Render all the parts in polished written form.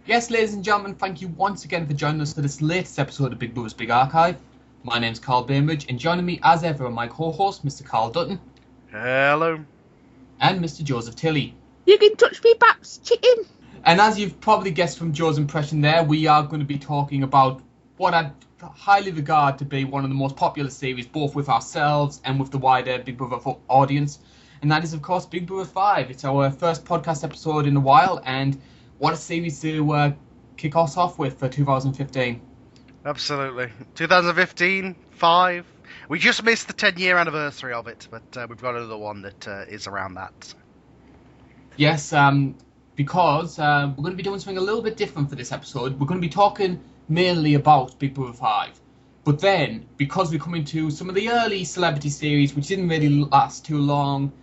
Yes, ladies and gentlemen, thank you once again for joining us for this latest episode of Big Brother's Big Archive. My name's Carl Bainbridge, and joining me as ever are my co-hosts, Mr. Carl Dutton. Hello. And Mr. Joseph Tilley. You can touch me baps, chicken. And as you've probably guessed from Joe's impression there, we are going to be talking about what I'd highly regard to be one of the most popular series, both with ourselves and with the wider Big Brother audience. And that is, of course, Big Brother 5. It's our first podcast episode in a while, and what a series to kick us off with for 2015. Absolutely. 2015, 5. We just missed the 10-year anniversary of it, but we've got another one that is around that. Yes, because we're going to be doing something a little bit different for this episode. We're going to be talking mainly about Big Brother 5. But then, because we're coming to some of the early celebrity series, which didn't really last too long,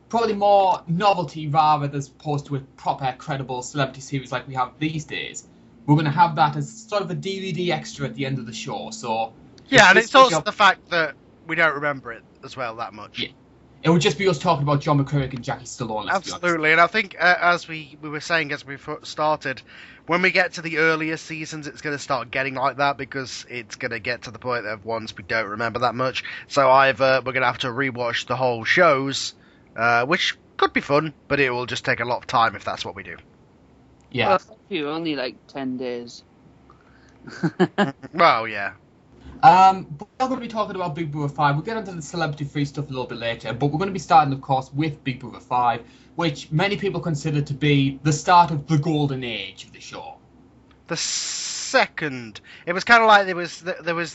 probably more novelty rather as opposed to a proper, credible celebrity series like we have these days, we're going to have that as sort of a DVD extra at the end of the show. So yeah, and it's also the fact that we don't remember it as well that much. Yeah. It would just be us talking about John McCurrick and Jackie Stallone. Absolutely, and I think as we were saying as we started, when we get to the earlier seasons, it's going to start getting like that because it's going to get to the point of ones we don't remember that much. So either we're going to have to rewatch the whole shows, which could be fun, but it will just take a lot of time if that's what we do. Yeah. Well, thank you, only like 10 days. Well, yeah. But we're not going to be talking about Big Brother 5. We'll get into the celebrity-free stuff a little bit later, but we're going to be starting, of course, with Big Brother 5, which many people consider to be the start of the golden age of the show. The second. It was kind of like there was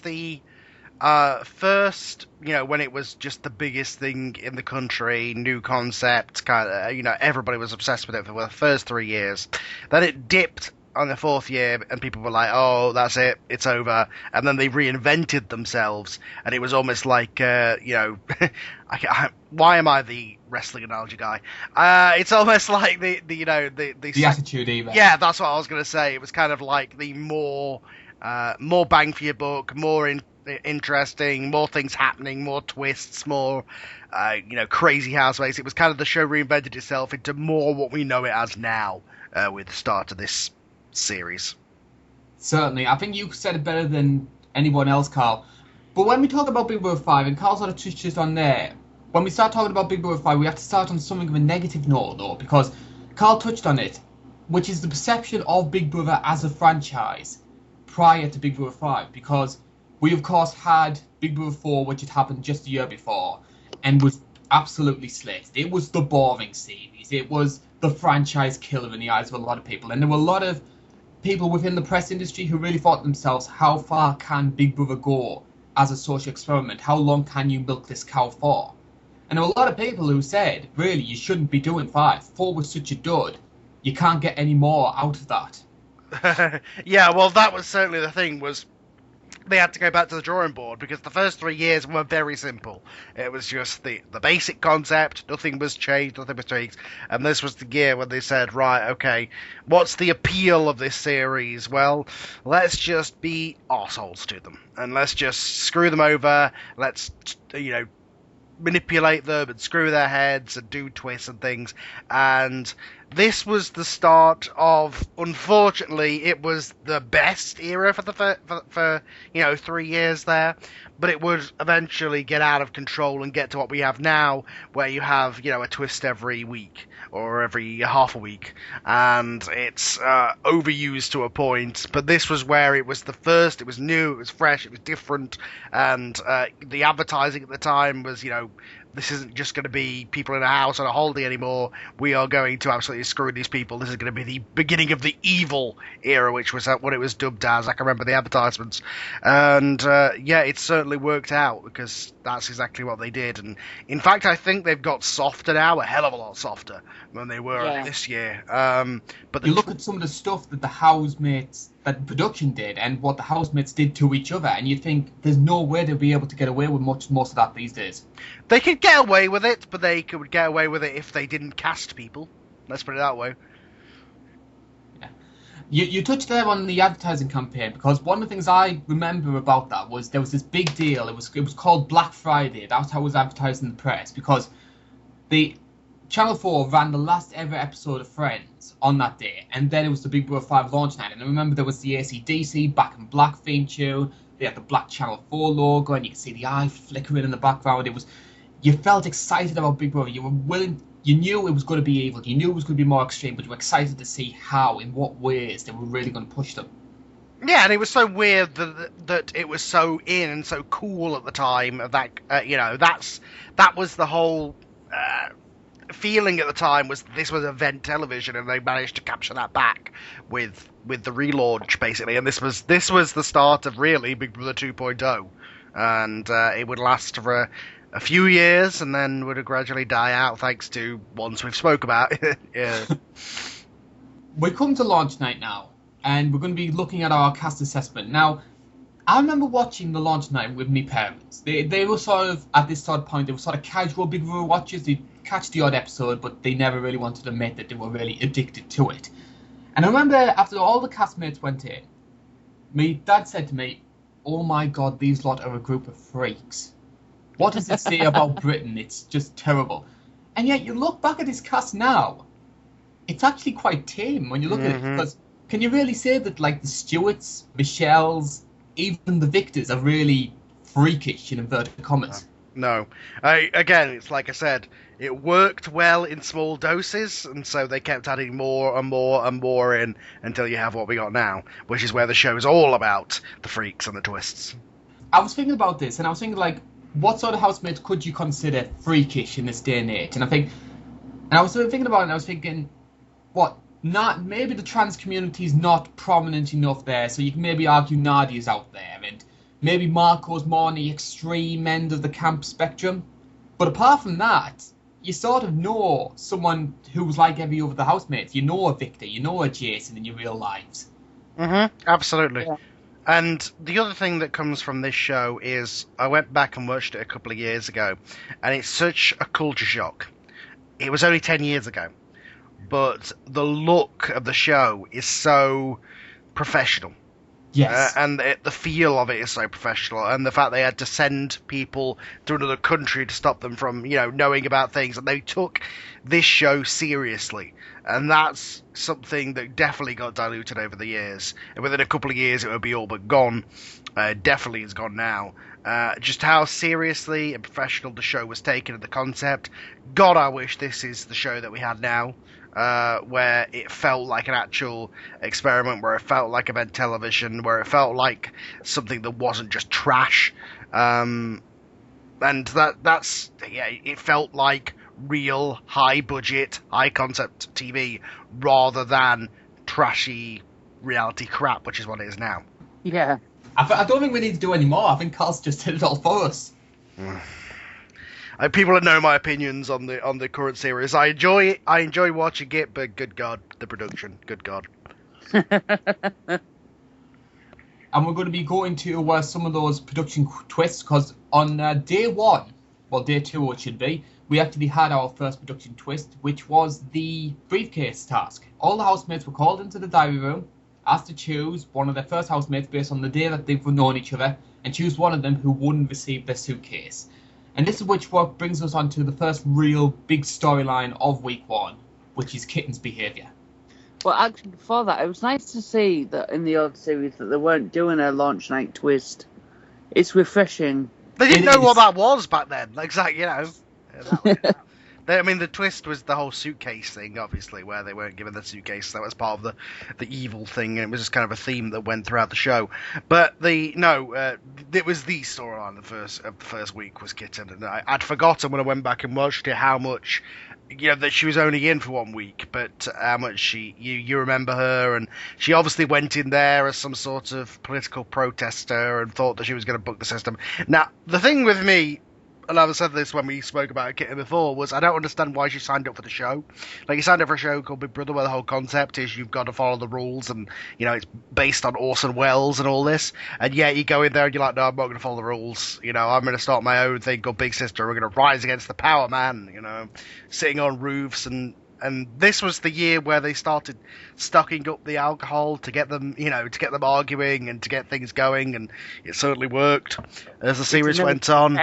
the first, when it was just the biggest thing in the country, new concept, kind of, everybody was obsessed with it for the first 3 years. Then it dipped on the fourth year, and people were like, "Oh, that's it, it's over." And then they reinvented themselves, and it was almost like, why am I the wrestling analogy guy? It's almost like the Attitude Era. Yeah, that's what I was going to say. It was kind of like the more bang for your buck, more interesting, more things happening, more twists, more crazy housemates. It was kind of the show reinvented itself into more what we know it as now with the start of this series. Certainly. I think you said it better than anyone else, Carl. But when we talk about Big Brother 5, and Carl sort of touched on there, when we start talking about Big Brother 5, we have to start on something of a negative note, though, because Carl touched on it, which is the perception of Big Brother as a franchise prior to Big Brother 5, because we, of course, had Big Brother 4, which had happened just a year before, and was absolutely slit. It was the boring series. It was the franchise killer in the eyes of a lot of people, and there were a lot of people within the press industry who really thought to themselves, how far can Big Brother go as a social experiment? How long can you milk this cow for? And there were a lot of people who said, really, you shouldn't be doing 5. 4 was such a dud. You can't get any more out of that. Yeah, well, that was certainly the thing, was they had to go back to the drawing board because the first 3 years were very simple. It was just the basic concept, nothing was changed, nothing was tweaked, and this was the year when they said, right, okay, what's the appeal of this series? Well, let's just be arseholes to them, and let's just screw them over, let's, manipulate them and screw their heads and do twists and things, and this was the start of, unfortunately, it was the best era for 3 years there, but it would eventually get out of control and get to what we have now, where you have, a twist every week or every half a week, and it's overused to a point, but this was where it was the first, it was new, it was fresh, it was different, and the advertising at the time was, this isn't just going to be people in a house on a holiday anymore. We are going to absolutely screw these people. This is going to be the beginning of the evil era, which was what it was dubbed as. I can remember the advertisements. And, it certainly worked out because that's exactly what they did. And, in fact, I think they've got softer now, a hell of a lot softer than they were this year. But you look at some of the stuff that the housemates, that the production did, and what the housemates did to each other, and you think there's no way they'll be able to get away with most of that these days. They could get away with it, but they could get away with it if they didn't cast people. Let's put it that way. Yeah. You touched there on the advertising campaign, because one of the things I remember about that was there was this big deal. It was called Black Friday. That's how it was advertised in the press, because Channel 4 ran the last ever episode of Friends on that day, and then it was the Big Brother 5 launch night. And I remember there was the AC/DC Back in Black theme tune. They had the black Channel 4 logo, and you could see the eye flickering in the background. You felt excited about Big Brother. You knew it was going to be evil. You knew it was going to be more extreme, but you were excited to see how, in what ways they were really going to push them. Yeah, and it was so weird that it was so in and so cool at the time. That was the whole feeling at the time. Was this was event television, and they managed to capture that back with the relaunch basically. And this was the start of really Big Brother 2.0, and it would last for a few years and then would gradually die out thanks to ones we've spoke about. Yeah. We come to launch night now, and we're going to be looking at our cast assessment. Now, I remember watching the launch night with my parents. They were sort of, at this sort of point, they were sort of casual Big Brother watchers. They'd catch the odd episode, but they never really wanted to admit that they were really addicted to it. And I remember after all the castmates went in, my dad said to me, "Oh my God, these lot are a group of freaks. What does it say about Britain? It's just terrible." And yet you look back at this cast now, it's actually quite tame when you look at it. Because can you really say that like the Stuarts, Michelle's, even the Victors are really freakish in inverted commas? No. Again, it's like I said, it worked well in small doses, and so they kept adding more and more and more in until you have what we got now, which is where the show is all about the freaks and the twists. I was thinking about this, and I was thinking, like, what sort of housemates could you consider freakish in this day and age? And I was sort of thinking about it, and I was thinking, maybe the trans community is not prominent enough there, so you can maybe argue Nadia's out there, and maybe Marco's more on the extreme end of the camp spectrum. But apart from that, you sort of know someone who's like every other of the housemates. You know a Victor, you know a Jason in your real lives. Absolutely. Yeah. And the other thing that comes from this show is I went back and watched it a couple of years ago, and it's such a culture shock. It was only 10 years ago, but the look of the show is so professional. Yes. And the feel of it is so professional, and the fact they had to send people to another country to stop them from, knowing about things, and they took this show seriously, and that's something that definitely got diluted over the years. And within a couple of years, it would be all but gone. Definitely is gone now. Just how seriously and professional the show was taken and the concept. God, I wish this is the show that we had now. Where it felt like an actual experiment, where it felt like event television, where it felt like something that wasn't just trash, and it felt like real high budget, high concept TV rather than trashy reality crap, which is what it is now. Yeah. I don't think we need to do any more. I think Carl's just did it all for us. People know my opinions on the current series. I enjoy watching it, but good God, the production, good God. And we're going to be going to some of those production twists, because on day one, well, day two it should be, we actually had our first production twist, which was the briefcase task. All the housemates were called into the diary room, asked to choose one of their first housemates based on the day that they've known each other, and choose one of them who wouldn't receive their suitcase. And this is what brings us on to the first real big storyline of week one, which is Kitten's behaviour. Well, actually, before that, it was nice to see that in the old series that they weren't doing a launch night twist. It's refreshing. They didn't know what that was back then. Exactly, the twist was the whole suitcase thing, obviously, where they weren't given the suitcase. That was part of the evil thing, and it was just kind of a theme that went throughout the show. But it was the storyline of the first week was Kitten, and I'd forgotten when I went back and watched it how much, that she was only in for 1 week, but how much you remember her, and she obviously went in there as some sort of political protester and thought that she was going to book the system. Now, the thing with me, and I've said this when we spoke about Kitten before, was I don't understand why she signed up for the show. Like, you signed up for a show called Big Brother, where the whole concept is you've got to follow the rules, and, it's based on Orson Welles and all this, and yet you go in there and you're like, no, I'm not going to follow the rules, I'm going to start my own thing called Big Sister, we're going to rise against the power man, sitting on roofs, and this was the year where they started stocking up the alcohol to get them, to get them arguing and to get things going, and it certainly worked as the series went on.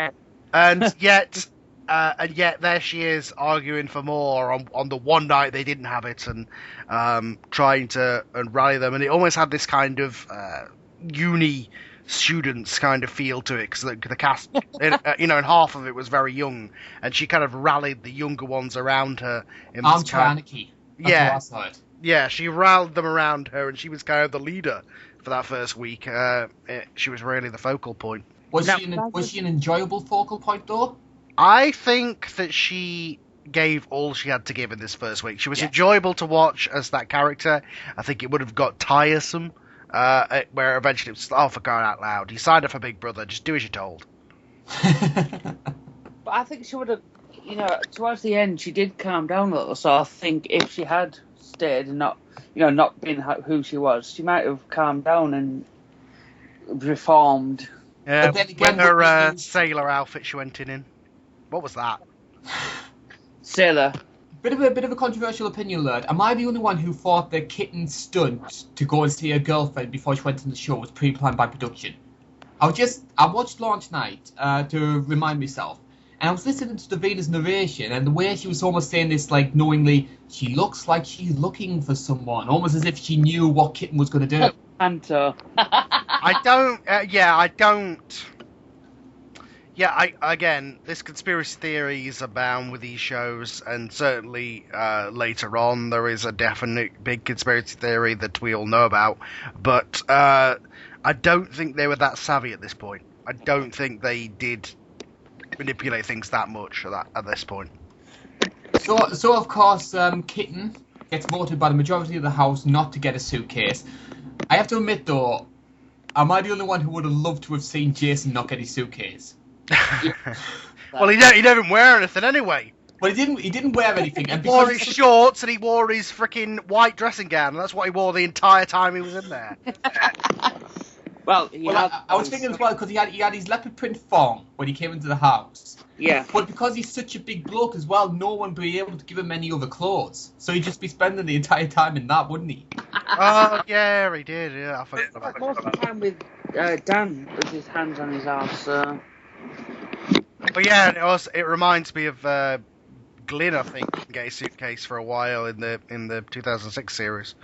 And yet, and yet there she is arguing for more on the one night they didn't have it, and trying to rally them. And it almost had this kind of uni students kind of feel to it, because the cast, and half of it was very young, and she kind of rallied the younger ones around her. Armchair anarchy. That's how I saw it. Yeah, she rallied them around her, and she was kind of the leader for that first week. She was really the focal point. Was she an enjoyable focal point, though? I think that she gave all she had to give in this first week. She was enjoyable to watch as that character. I think it would have got tiresome, where eventually it was, oh, for crying out loud, you signed up for Big Brother, just do as you're told. But I think she would have, towards the end, she did calm down a little. So I think if she had stayed and not been who she was, she might have calmed down and reformed. Yeah, but then again, when her sailor outfit she went in. What was that? Sailor. Bit of a controversial opinion, lad. Am I the only one who thought the Kitten stunt to go and see her girlfriend before she went on the show was pre-planned by production? I watched launch night to remind myself, and I was listening to Davina's narration, and the way she was almost saying this, like, knowingly, she looks like she's looking for someone, almost as if she knew what Kitten was going to do. Hunter. Again, this conspiracy theories abound with these shows, and certainly later on there is a definite big conspiracy theory that we all know about, but I don't think they were that savvy at this point. I don't think they did manipulate things that much at this point. So of course, Kitten gets voted by the majority of the House not to get a suitcase. I have to admit, though, am I the only one who would have loved to have seen Jason not get his suitcase? Well, he didn't wear anything anyway. But he didn't wear anything. He wore his shorts and he wore his freaking white dressing gown, and that's what he wore the entire time he was in there. I was thinking as well, because he had his leopard print thong when he came into the house. Yeah. But because he's such a big bloke as well, no one would be able to give him any other clothes. So he'd just be spending the entire time in that, wouldn't he? Oh, yeah, he did, yeah. I forgot about that. Most of the time with Dan with his hands on his arse. But yeah, it reminds me of Glyn, I think, didn't get a suitcase for a while in the 2006 series.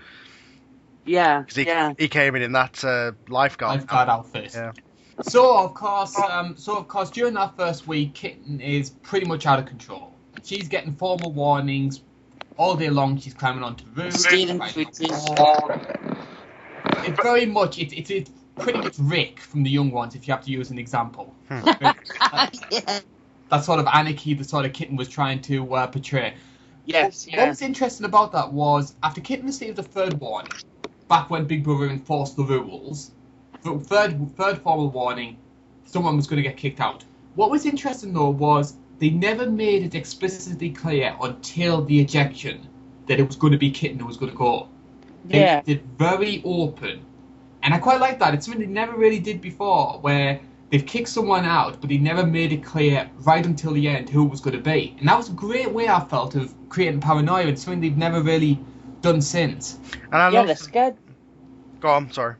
Yeah, he came in that lifeguard outfit. Yeah. So of course, during that first week, Kitten is pretty much out of control. She's getting formal warnings all day long. She's climbing onto roofs. Stealing switches. It's very much it's pretty much Rick from the Young Ones, if you have to use an example. That sort of anarchy the sort of Kitten was trying to portray. Yes. What was interesting about that was, after Kitten received the third warning, back when Big Brother enforced the rules, the third formal warning, someone was going to get kicked out. What was interesting, though, was they never made it explicitly clear until the ejection that it was going to be Kitten who was going to go. They left it very open. And I quite like that. It's something they never really did before, where they've kicked someone out, but they never made it clear right until the end who it was going to be. And that was a great way, I felt, of creating paranoia, and something they've never really done since. And they scared... Go on, sorry.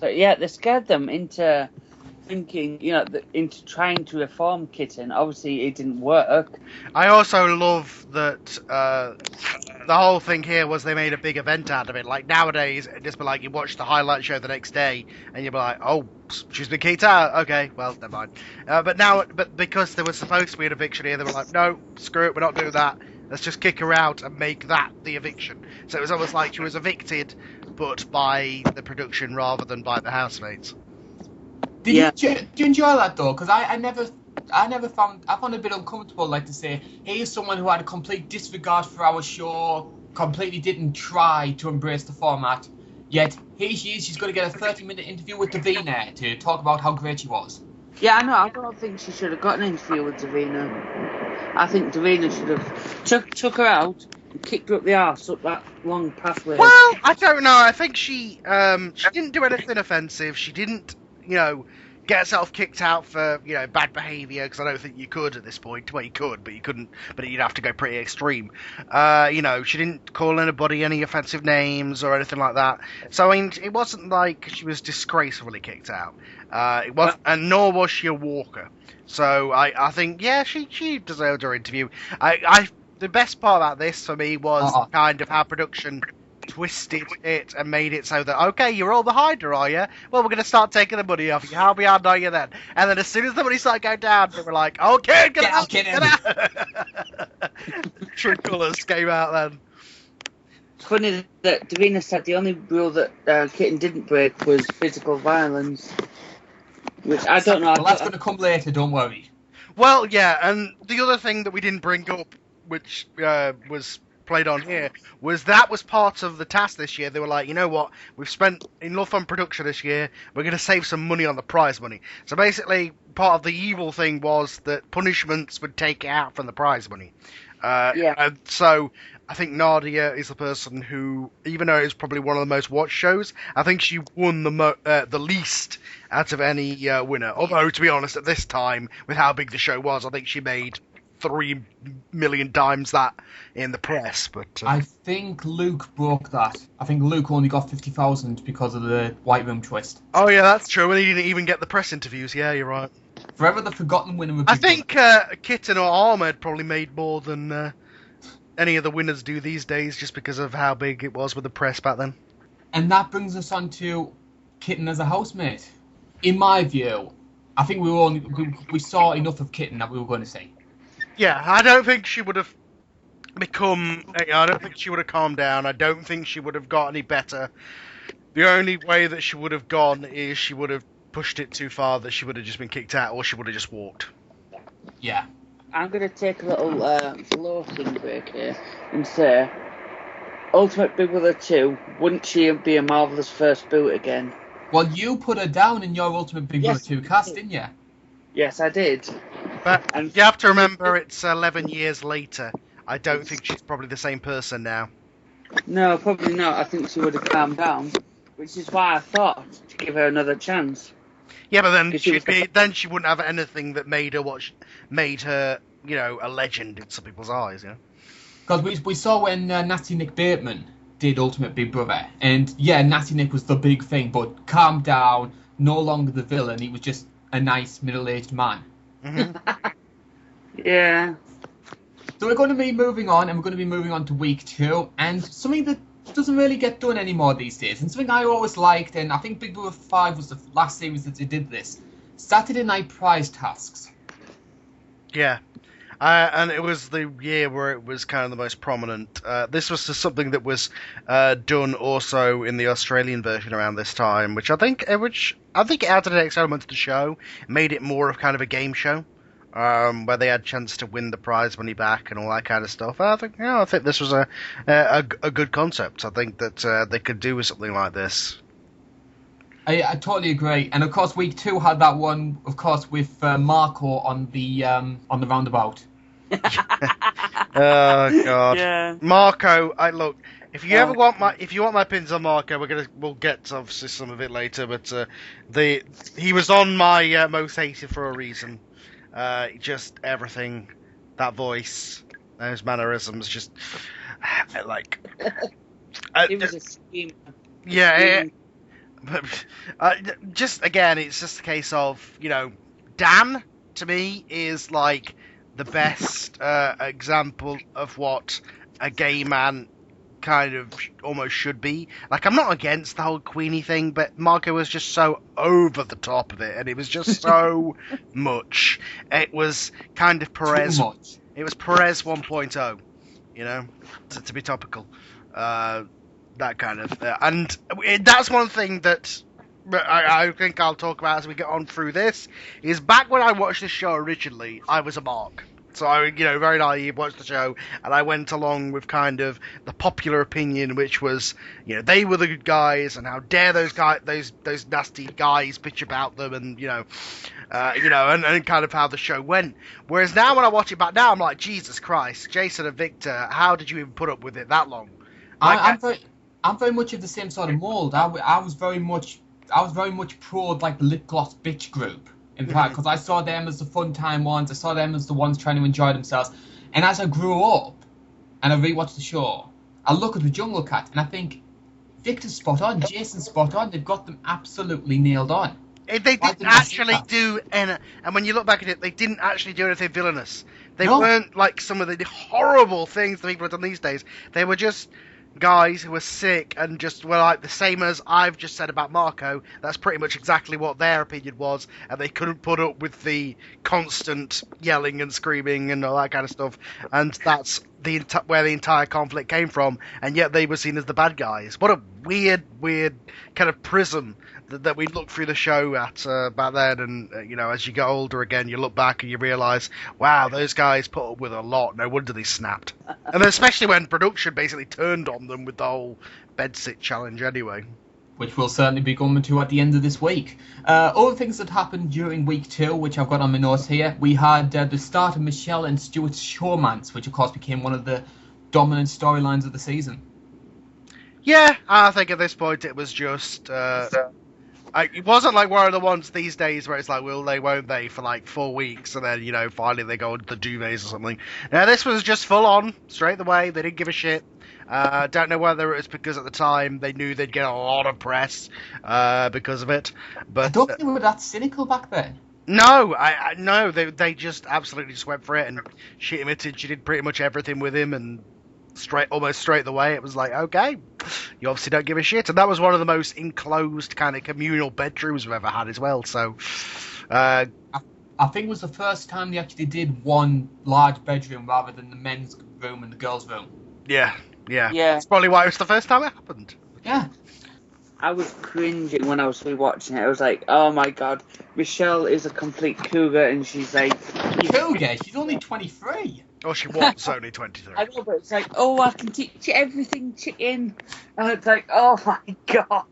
So, they scared them into thinking, into trying to reform Kitten. Obviously, it didn't work. I also love that the whole thing here was they made a big event out of it. Like, nowadays, it'd just be like, you watch the highlight show the next day, and you'd be like, oh, she's been kicked out. Okay, well, never mind. But because there was supposed to be an eviction here, they were like, no, screw it, we're not doing that. Let's just kick her out and make that the eviction. So it was almost like she was evicted, but by the production rather than by the housemates. Do you enjoy that, though? Because I found it a bit uncomfortable, like, to say, here's someone who had a complete disregard for our show, completely didn't try to embrace the format, yet here she is, she's going to get a 30-minute interview with Davina to talk about how great she was. Yeah, I know. I don't think she should have got an interview with Davina. I think Davina should have took her out and kicked her up the arse up that long pathway. Well, I don't know. I think she didn't do anything offensive. She didn't, get herself kicked out for, bad behaviour, because I don't think you could at this point. Well, you could, but you couldn't, but you'd have to go pretty extreme. She didn't call anybody any offensive names or anything like that. So, I mean, it wasn't like she was disgracefully kicked out. It was, and nor was she a walker. So, I think, yeah, she deserved her interview. The best part about this, for me, was kind of how production twisted it and made it so that, okay, you're all behind her, are you? Well, we're going to start taking the money off you. How behind are you then? And then as soon as the money started going down, they were like, okay, get out! True colours came out then. It's funny that Davina said the only rule that Kitten didn't break was physical violence, which I don't know. Well, that's going to come later, don't worry. Well, yeah, and the other thing that we didn't bring up, which was played on here, was part of the task this year. They were like, you know what, we've spent enough on production this year, we're going to save some money on the prize money. So basically, part of the evil thing was that punishments would take it out from the prize money. And so I think Nadia is the person who, even though it's probably one of the most watched shows, I think she won the least out of any winner. Although, to be honest, at this time, with how big the show was, I think she made 3 million times that in the press. But I think Luke broke that. I think Luke only got 50,000 because of the White Room twist. Oh yeah, that's true. And he didn't even get the press interviews. Yeah, you're right. Forever the forgotten winner. I think Kitten or Ahmed probably made more than any of the winners do these days, just because of how big it was with the press back then. And that brings us on to Kitten as a housemate. In my view, I think we saw enough of Kitten that we were going to see. Yeah, I don't think she would have I don't think she would have calmed down. I don't think she would have got any better. The only way that she would have gone is she would have pushed it too far, that she would have just been kicked out, or she would have just walked. Yeah. I'm going to take a little floating break here and say, Ultimate Big Brother 2, wouldn't she be a marvellous first boot again? Well, you put her down in your Ultimate Big Brother 2 cast, didn't you? Yes, I did. But you have to remember it's 11 years later. I don't think she's probably the same person now. No, probably not. I think she would have calmed down, which is why I thought to give her another chance. Yeah, but then she wouldn't have anything that made her a legend in some people's eyes, Because we saw when Nasty Nick Bateman did Ultimate Big Brother, and yeah, Nasty Nick was the big thing, but calmed down, no longer the villain, he was just a nice middle-aged man. Mm-hmm. Yeah. So we're going to be moving on, and we're going to be moving on to week 2, and something that doesn't really get done anymore these days, and something I always liked, and I think Big Brother 5 was the last series that they did this. Saturday night prize tasks. Yeah. And it was the year where it was kind of the most prominent. This was just something that was done also in the Australian version around this time, which I think it added an extra element to the show, made it more of kind of a game show, where they had a chance to win the prize money back and all that kind of stuff. I think this was a good concept. I think that they could do with something like this. I totally agree, and of course week 2 had that one, of course, with Marco on the roundabout. Oh God, Yeah. Marco! Look. If you want my pins on Marco, we'll get to obviously some of it later. But he was on my most hated for a reason. Just everything, that voice, those mannerisms, just like. He was a schemer. Yeah. Just again, it's just a case of Dan to me is like the best example of what a gay man kind of almost should be. Like, I'm not against the whole Queenie thing, but Marco was just so over the top of it, and it was just so much. It was kind of Perez. Too much. It was Perez 1.0, to be topical. That kind of, and that's one thing that I think I'll talk about as we get on through this. Is back when I watched this show originally, I was a mark. So I, very naive, watched the show, and I went along with kind of the popular opinion, which was, they were the good guys, and how dare those nasty guys bitch about them, and and kind of how the show went. Whereas now, when I watch it back now, I'm like, Jesus Christ, Jason and Victor, how did you even put up with it that long? I'm very much of the same sort of mould. I was very much I was very much pro like the lip gloss bitch group. In fact, because I saw them as the fun time ones, I saw them as the ones trying to enjoy themselves. And as I grew up and I rewatched the show, I look at the Jungle Cat and I think Victor's spot on, Jason's spot on. They've got them absolutely nailed on. They didn't actually do any, and when you look back at it, they didn't actually do anything villainous. They weren't like some of the horrible things that people have done these days. They were just guys who were sick and just were like the same as I've just said about Marco. That's pretty much exactly what their opinion was, and they couldn't put up with the constant yelling and screaming and all that kind of stuff. And that's where the entire conflict came from, and yet they were seen as the bad guys. What a weird kind of prism that we look through the show at back then, and as you get older again, you look back and you realise, wow, those guys put up with a lot. No wonder they snapped. And especially when production basically turned on them with the whole Bedsit challenge anyway. Which we'll certainly be coming to at the end of this week. Other things that happened during week 2, which I've got on my notes here, we had the start of Michelle and Stuart's showmance, which of course became one of the dominant storylines of the season. Yeah, I think at this point it was just... it wasn't like one of the ones these days where it's like, will they, won't they, for like 4 weeks, and then, finally they go into the duvets or something. Now, this was just full on, straight away. They didn't give a shit. Don't know whether it was because at the time they knew they'd get a lot of press because of it. But I don't think they were that cynical back then. No, no, they just absolutely just went for it, and she admitted she did pretty much everything with him, and almost straight away it was like, okay, you obviously don't give a shit. And that was one of the most enclosed kind of communal bedrooms we've ever had as well. So I think it was the first time they actually did one large bedroom rather than the men's room and the girls' room. Yeah. That's probably why it was the first time it happened. Yeah. I was cringing when I was rewatching it. I was like, oh my god, Michelle is a complete cougar, and she's like... Cougar? She's only 23. Oh, she was only 23. I know, but it's like, oh, I can teach you everything, chicken. And it's like, oh my god.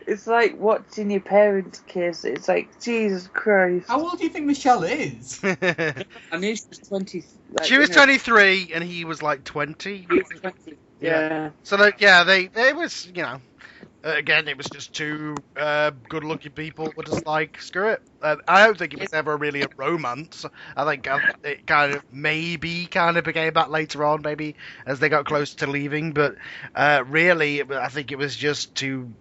It's like watching your parents kiss. It's like, Jesus Christ. How old do you think Michelle is? I knew she was 20. Like, she was 23, and he was like 20. He was 20. Yeah. So, they was, again, it was just two good-looking people who were just like, screw it. I don't think it was ever really a romance. I think it kind of became that later on, maybe, as they got close to leaving. But really, I think it was just two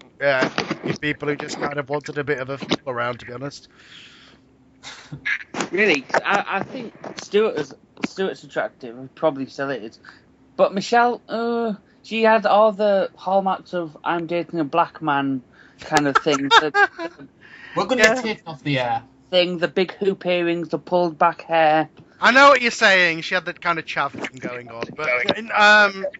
people who just kind of wanted a bit of a feel around, to be honest. Really? I think Stuart's attractive, and probably still is. But Michelle, she had all the hallmarks of I'm dating a black man kind of thing. We're going to get taken off the air. The big hoop earrings, the pulled back hair. I know what you're saying. She had that kind of chav thing going on. But,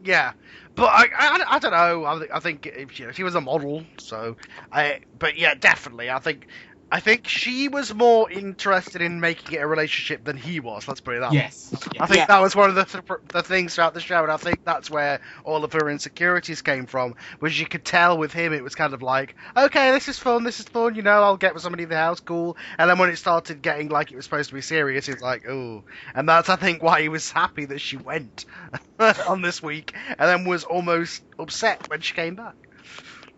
yeah. But I don't know. I think she was a model. So, but yeah, definitely. I think she was more interested in making it a relationship than he was. Let's put it that way. Yes. I think that was one of the things throughout the show, and I think that's where all of her insecurities came from. Which you could tell with him, it was kind of like, okay, this is fun, I'll get with somebody in the house, cool. And then when it started getting like it was supposed to be serious, it was like, oh. And that's, I think, why he was happy that she went on this week, and then was almost upset when she came back.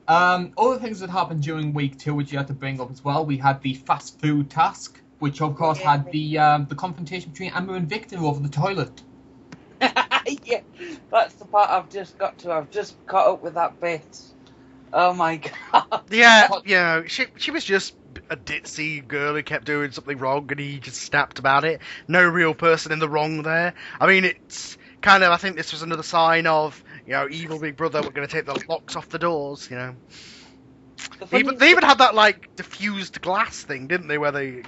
Other things that happened during week 2, which you had to bring up as well, we had the fast food task, which of course had the confrontation between Emma and Victor over the toilet. Yeah, that's the part I've just got to. I've just caught up with that bit. Oh my god. Yeah, she was just a ditzy girl who kept doing something wrong, and he just snapped about it. No real person in the wrong there. I mean, it's kind of, I think this was another sign of, evil Big Brother, we're going to take the locks off the doors, They even had that, like, diffused glass thing, didn't they, where they,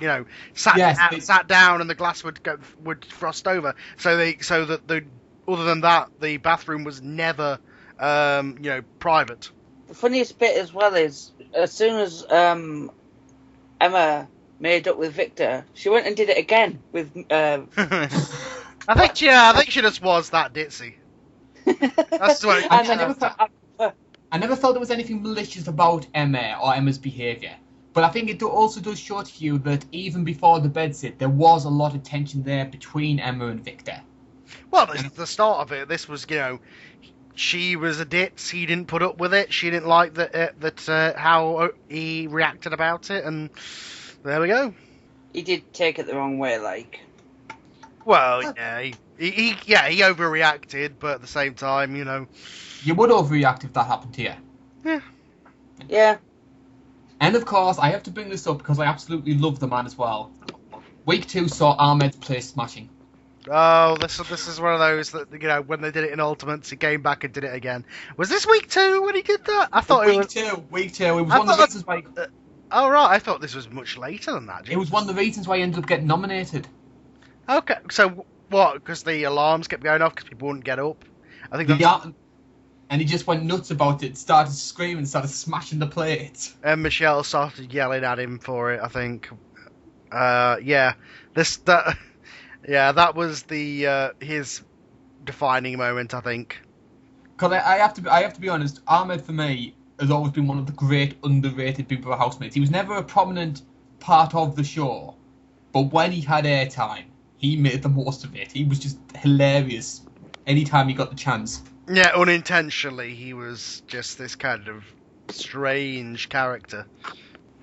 sat down and the glass would frost over. So that other than that, the bathroom was never, private. The funniest bit as well is, as soon as Emma made up with Victor, she went and did it again with... I think she just was that ditzy. That's what I never felt there was anything malicious about Emma or Emma's behaviour. But I think it also does show to you that even before the bedsit, there was a lot of tension there between Emma and Victor. Well, the start of it, this was, she was a ditz. He didn't put up with it. She didn't like how he reacted about it, and there we go. He did take it the wrong way, like. Well, yeah, he overreacted, but at the same time, you know. You would overreact if that happened to you. Yeah. Yeah. And of course, I have to bring this up because I absolutely love the man as well. Week 2 saw Ahmed's place smashing. Oh, this is one of those that, you know, when they did it in Ultimates, he came back and did it again. Was this week 2 when he did that? I thought Week 2. It was one of the reasons why. Oh right, I thought this was much later than that. It was one of the reasons why he ended up getting nominated. Okay, so what? Because the alarms kept going off because people wouldn't get up. I think that's... Yeah, and he just went nuts about it. Started screaming, started smashing the plates. And Michelle started yelling at him for it. I think. That was the his defining moment, I think. Because I have to be honest, Ahmed for me has always been one of the great underrated Big Brother housemates. He was never a prominent part of the show, but when he had airtime, he made the most of it. He was just hilarious anytime he got the chance. Yeah, unintentionally, he was just this kind of strange character.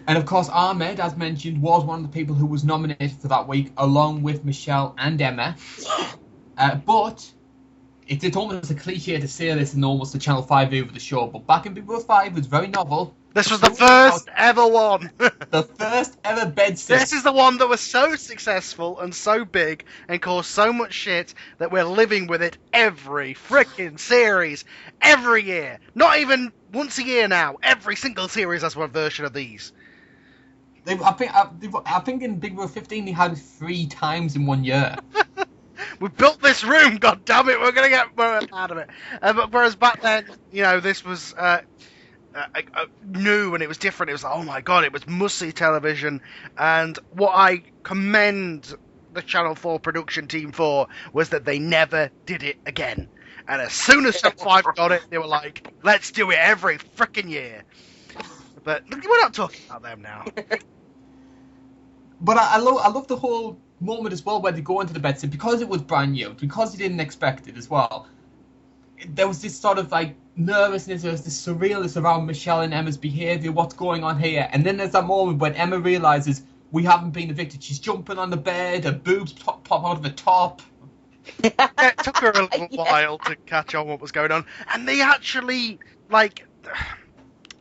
And of course, Ahmed, as mentioned, was one of the people who was nominated for that week, along with Michelle and Emma. But it's almost a cliche to say this in almost the Channel 5 view of the show, but back in Big Brother 5, it was very novel. This was the first ever one. The first ever Bedsit. This is the one that was so successful and so big and caused so much shit that we're living with it every freaking series, every year. Not even once a year now. Every single series has one version of these. I think in Big Brother 15 they had it 3 times in 1 year. We built this room, god damn it, we're gonna get more out of it. But whereas back then, you know, this was new and it was different. It was like, oh my god, it was must-see television. And what I commend the Channel 4 production team for was that they never did it again. And as soon as Channel 5 got it, they were like, let's do it every frickin' year. But we're not talking about them now. But I love the whole moment as well where they go into the Bedsit, because it was brand new, because they didn't expect it as well. There was this sort of like nervousness, there was this surrealness around Michelle and Emma's behaviour, what's going on here. And then there's that moment when Emma realises we haven't been evicted. She's jumping on the bed, her boobs pop out of the top. It took her a little while to catch on what was going on. And they actually, like...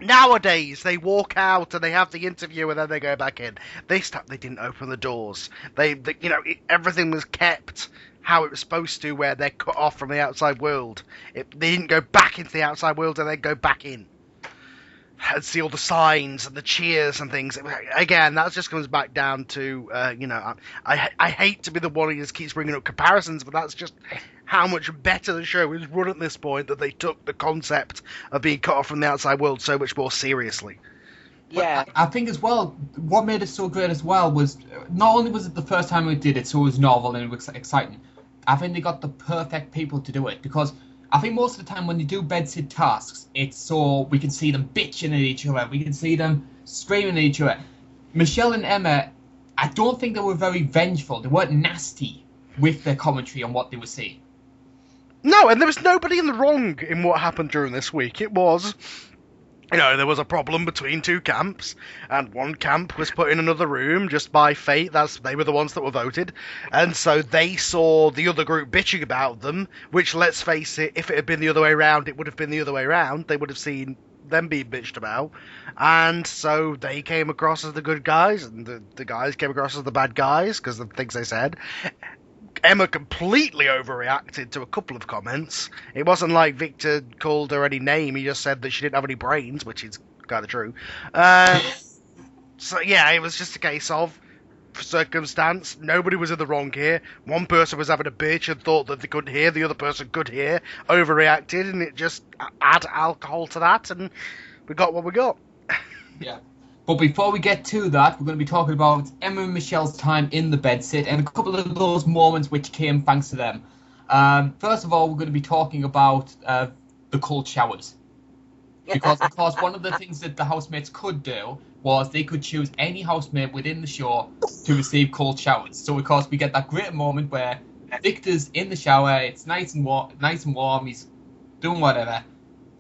Nowadays, they walk out and they have the interview and then they go back in. They didn't open the doors. Everything was kept how it was supposed to, where they're cut off from the outside world. They didn't go back into the outside world and then go back in. And see all the signs and the cheers and things. Again, that just comes back down to, I hate to be the one who just keeps bringing up comparisons, but that's just how much better the show is run at this point, that they took the concept of being cut off from the outside world so much more seriously. Yeah. I think as well, what made it so great as well was, not only was it the first time we did it, so it was novel and it was exciting, I think they got the perfect people to do it, because I think most of the time when they do Bedsit tasks, it's so we can see them bitching at each other, we can see them screaming at each other. Michelle and Emma, I don't think they were very vengeful. They weren't nasty with their commentary on what they were saying. No, and there was nobody in the wrong in what happened during this week. It was... there was a problem between two camps, and one camp was put in another room just by fate. They were the ones that were voted, and so they saw the other group bitching about them, which, let's face it, if it had been the other way around, it would have been the other way around. They would have seen them being bitched about, and so they came across as the good guys, and the guys came across as the bad guys, because of the things they said. Emma completely overreacted to a couple of comments. It wasn't like Victor called her any name. He just said that she didn't have any brains, which is kind of true. So, yeah, it was just a case of circumstance. Nobody was in the wrong here. One person was having a bitch and thought that they couldn't hear. The other person could hear. Overreacted, and it just add alcohol to that, and we got what we got. Yeah. But before we get to that, we're going to be talking about Emma and Michelle's time in the Bedsit and a couple of those moments which came thanks to them. First of all, we're going to be talking about the cold showers. Because, of course, one of the things that the housemates could do was they could choose any housemate within the show to receive cold showers. So, of course, we get that great moment where Victor's in the shower, it's nice and warm, he's doing whatever,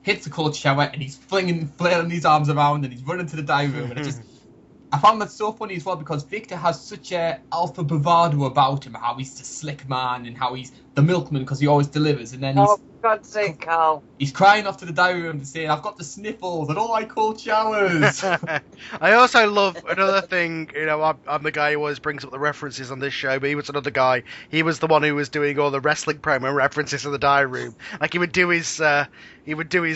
hits the cold shower, and he's flailing his arms around, and he's running to the dining room, and it just... I found that so funny as well because Victor has such a alpha bravado about him, how he's the slick man and how he's the milkman because he always delivers, and then Oh, for God's sake, Carl. he's crying off to the dining room to say, I've got the sniffles, I don't like cold showers. I also love another thing, you know, I'm the guy who always brings up the references on this show, but he was another guy. He was the one who was doing all the wrestling promo references in the dining room. Like, he would do his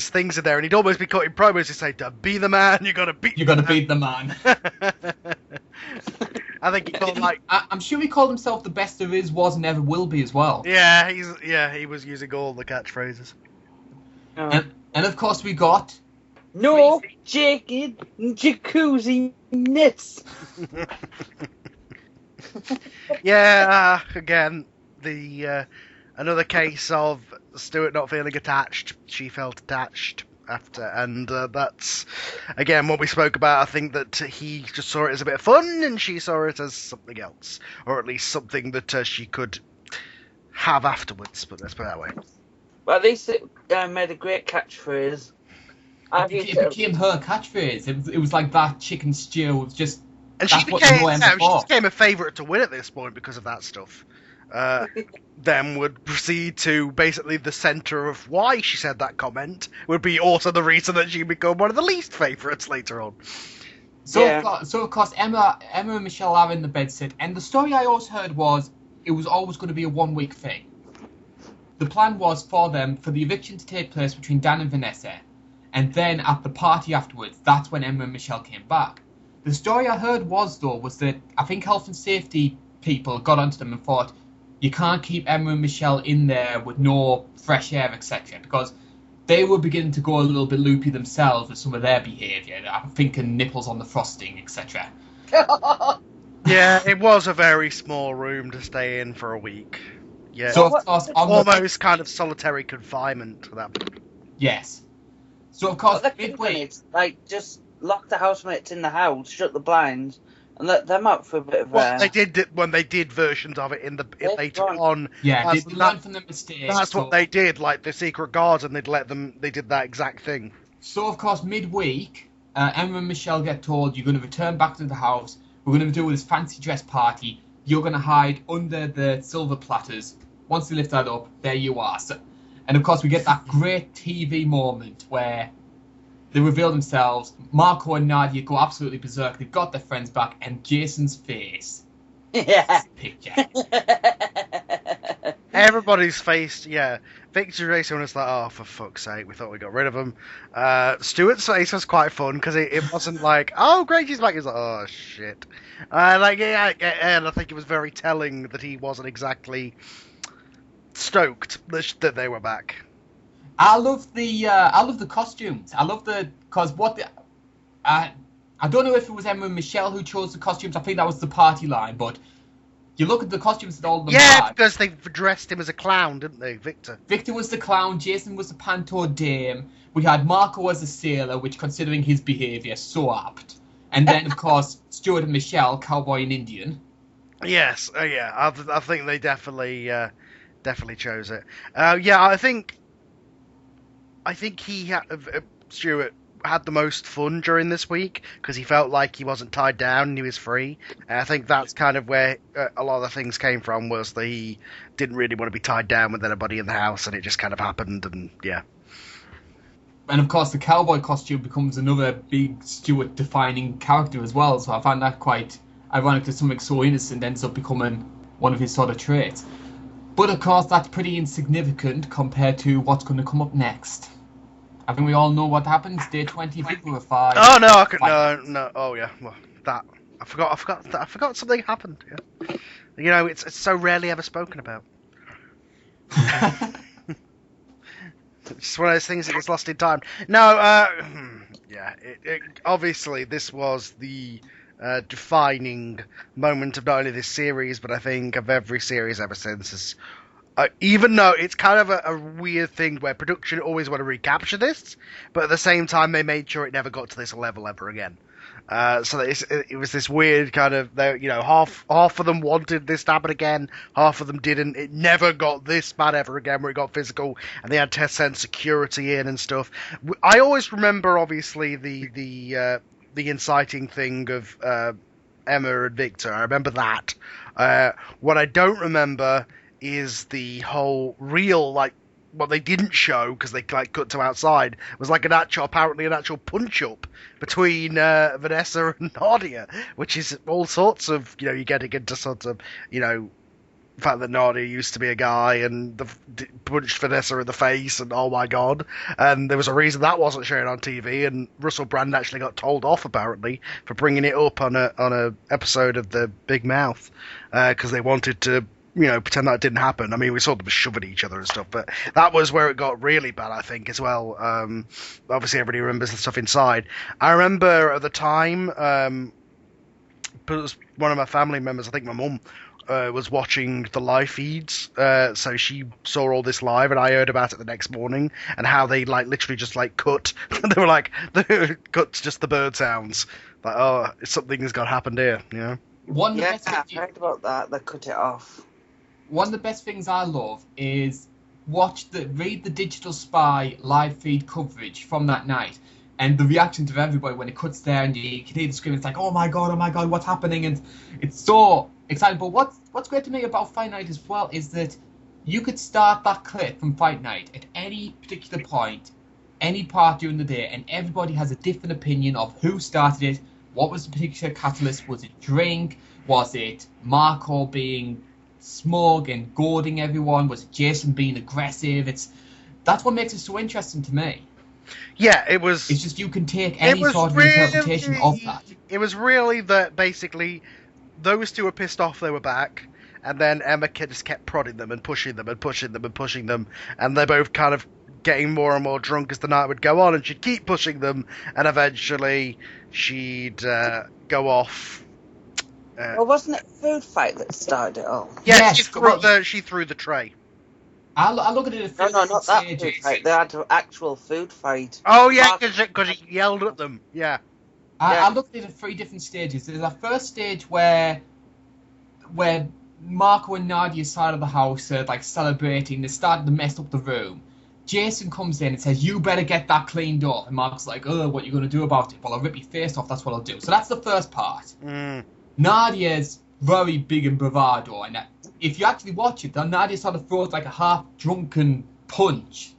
things in there, and he'd almost be cutting promos to say, to be the man, you gotta beat the man. I think he called, like... I'm sure he called himself the best there is, was, and ever will be as well. Yeah, he was using all the catchphrases. Oh. And of course we got... No, Jacob, jacuzzi nits. Yeah, again, another case of Stuart not feeling attached. She felt attached after, and that's again what we spoke about. I think that he just saw it as a bit of fun, and she saw it as something else, or at least something that she could have afterwards. But let's put it that way. Well, at least it made a great catchphrase. It became her catchphrase. It was like that chicken stew. It was just... And she became a favourite to win at this point because of that stuff. Then would proceed to basically the centre of why she said that comment would be also the reason that she become one of the least favourites later on. So of course Emma and Michelle are in the bedsit, and the story I always heard was it was always going to be a 1 week thing. The plan was for the eviction to take place between Dan and Vanessa, and then at the party afterwards, that's when Emma and Michelle came back. The story I heard was that I think health and safety people got onto them and thought, you can't keep Emma and Michelle in there with no fresh air, etc. Because they were beginning to go a little bit loopy themselves with some of their behaviour. I'm thinking nipples on the frosting, etc. Yeah, it was a very small room to stay in for a week. Yeah, so of course, almost kind of solitary confinement to that. Yes. So of course, midway, like just lock the housemates in the house, shut the blinds, and let them out for a bit of Well, they did when they did versions of it later on. Yeah, they learned from the mistakes. That's what they did, like the secret guards, and they did that exact thing. So of course, midweek, Emma and Michelle get told you're going to return back to the house. We're going to do this fancy dress party. You're going to hide under the silver platters. Once they lift that up, there you are. So, and of course, we get that great TV moment where they reveal themselves. Marco and Nadia go absolutely berserk. They've got their friends back, and Jason's face. Yeah. Picture. Everybody's face, yeah. Victor Jason was like, oh, for fuck's sake, we thought we got rid of him. Stuart's face was quite fun because it wasn't like, oh, great, she's back. He's like, oh, shit. And I think it was very telling that he wasn't exactly stoked that they were back. I love the costumes. I love because I don't know if it was Emma and Michelle who chose the costumes. I think that was the party line, but you look at the costumes that all of them had. Because they dressed him as a clown, didn't they, Victor? Victor was the clown, Jason was the panto dame, we had Marco as a sailor, which, considering his behaviour, so apt. And then, of course, Stuart and Michelle, cowboy and Indian. Yes, I think they definitely chose it. I think Stuart had the most fun during this week because he felt like he wasn't tied down and he was free. And I think that's kind of where a lot of the things came from, was that he didn't really want to be tied down with anybody in the house, and it just kind of happened, and yeah. And of course the cowboy costume becomes another big Stuart defining character as well, so I find that quite ironic that something so innocent ends up becoming one of his sort of traits. But of course that's pretty insignificant compared to what's going to come up next. I think we all know what happens. Day 20, BB5. Oh no, no. Oh yeah, well, that I forgot something happened. Yeah. You know, it's so rarely ever spoken about. It's just one of those things that gets lost in time. No, yeah. Obviously, this was the defining moment of not only this series, but I think of every series ever since. Even though it's kind of a weird thing where production always want to recapture this, but at the same time they made sure it never got to this level ever again. So it was this weird kind of, half of them wanted this to happen again, half of them didn't. It never got this bad ever again, where it got physical, and they had to send security in and stuff. I always remember, obviously, the inciting thing of Emma and Victor. I remember that. What I don't remember is the whole real, what they didn't show because they cut to outside was apparently an actual punch up between Vanessa and Nadia, which is all sorts of, you're getting into sort of, the fact that Nadia used to be a guy and punched Vanessa in the face, and oh my god, and there was a reason that wasn't shown on TV, and Russell Brand actually got told off apparently for bringing it up on a episode of the Big Mouth because they wanted to pretend that didn't happen. I mean, we saw them shoving each other and stuff, but that was where it got really bad, I think, as well. Obviously, everybody remembers the stuff inside. I remember at the time, one of my family members, I think my mum, was watching the live feeds, so she saw all this live, and I heard about it the next morning, and how they literally just cut. They were cut to just the bird sounds. Oh, something's got happened here, I heard about that. They cut it off. One of the best things I love is read the Digital Spy live feed coverage from that night, and the reactions of everybody when it cuts there, and you can hear the screaming. It's like, oh my god, what's happening? And it's so exciting. But what's great to me about Fight Night as well is that you could start that clip from Fight Night at any particular point, any part during the day, and everybody has a different opinion of who started it. What was the particular catalyst? Was it drink? Was it Marco being smug and goading everyone? Was it Jason being aggressive? That's what makes it so interesting to me. Yeah, it was. It's just you can take any sort of interpretation of that. It was really that basically those two were pissed off they were back, and then Emma just kept prodding them and pushing them and pushing them and pushing them, and they're both kind of getting more and more drunk as the night would go on, and she'd keep pushing them, and eventually she'd go off. Well, wasn't it a food fight that started it all? Yeah, yes, she threw the tray. I look at it as no, not that food fight. They had an actual food fight. Oh yeah, because he yelled at them. Yeah. I looked at it at 3 different stages. There's a first stage where Marco and Nadia's side of the house are celebrating. They started to mess up the room. Jason comes in and says, "You better get that cleaned up." And Marco's like, "Oh, what are you going to do about it?" "Well, I'll rip your face off. That's what I'll do." So that's the first part. Nadia's very big in bravado, and if you actually watch it, then Nadia sort of throws a half-drunken punch,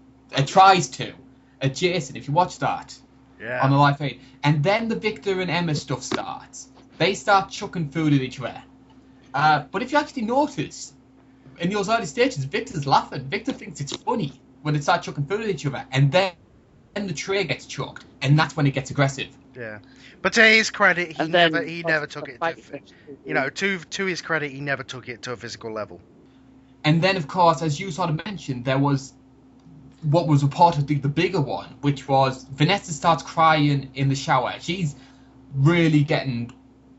tries to, at Jason, if you watch that on the live feed. And then the Victor and Emma stuff starts. They start chucking food at each other. But if you actually notice, in those early stages, Victor's laughing. Victor thinks it's funny when they start chucking food at each other, and then the tray gets chucked, and that's when it gets aggressive. Yeah. But to his credit, he never took it to his credit, he never took it to a physical level. And then, of course, as you sort of mentioned, there was what was reportedly the bigger one, which was Vanessa starts crying in the shower. She's really getting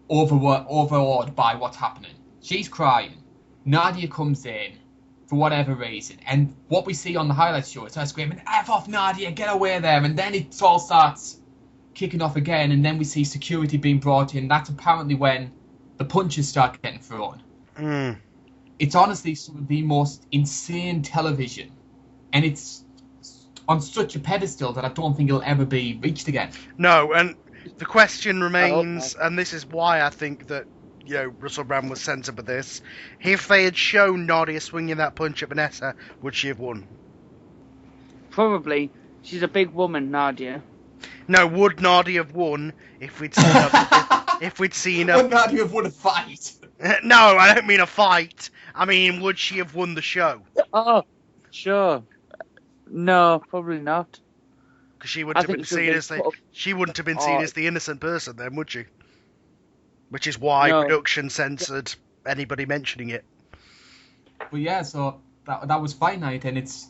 overawed by what's happening. She's crying. Nadia comes in for whatever reason, and what we see on the highlights show is her screaming, "F off, Nadia, get away there!" And then it all starts kicking off again, and then we see security being brought in. That's apparently when the punches start getting thrown. It's honestly some of the most insane television, and it's on such a pedestal that I don't think it'll ever be reached again. No, and the question remains, and this is why I think that Russell Brand was censored with this. If they had shown Nadia swinging that punch at Vanessa, would she have won? Probably. She's a big woman, Nadia. No, would Nadia have won if we'd seen her? Would Nadia have won a fight? No, I don't mean a fight. I mean, would she have won the show? Oh, sure. No, probably not. Because she wouldn't have been seen as the innocent person then, would she? Which is why production censored anybody mentioning it. Well, yeah, so that was Fight Night, and it's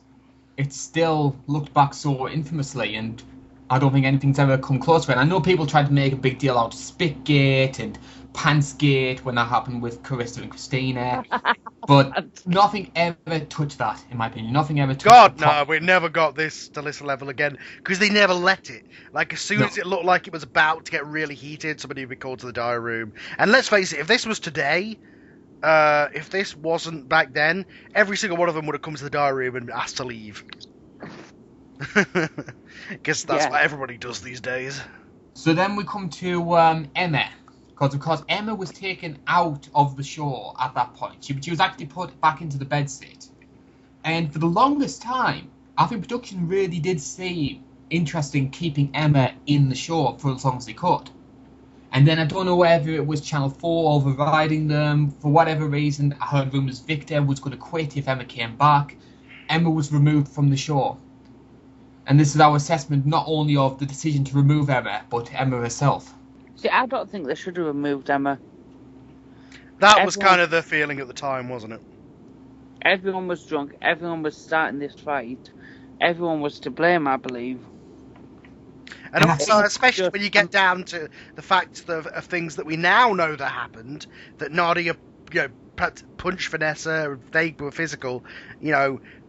still looked back so infamously, and I don't think anything's ever come close to it. And I know people tried to make a big deal out of Spitgate and Pantsgate when that happened with Carissa and Christina, but nothing ever touched that, in my opinion. Nothing ever touched God, the top. no, we never got this to this level again because they never let it. Like, as soon as it looked like it was about to get really heated, somebody would be called to the diary room. And let's face it, if this was today, if this wasn't back then, every single one of them would have come to the diary room and asked to leave. Guess that's what everybody does these days. So then we come to Emma, because of course Emma was taken out of the show at that point. She was actually put back into the bedsit, and for the longest time, I think production really did seem interesting keeping Emma in the show for as long as they could. And then I don't know whether it was Channel 4 overriding them for whatever reason. I heard rumours Victor was going to quit if Emma came back. Emma was removed from the show. And this is our assessment not only of the decision to remove Emma, but Emma herself. See, I don't think they should have removed Emma. That was kind of the feeling at the time, wasn't it? Everyone was drunk. Everyone was starting this fight. Everyone was to blame, I believe. And also, especially when you get down to the fact of things that we now know that happened, that Nadia, punched Vanessa, they were physical,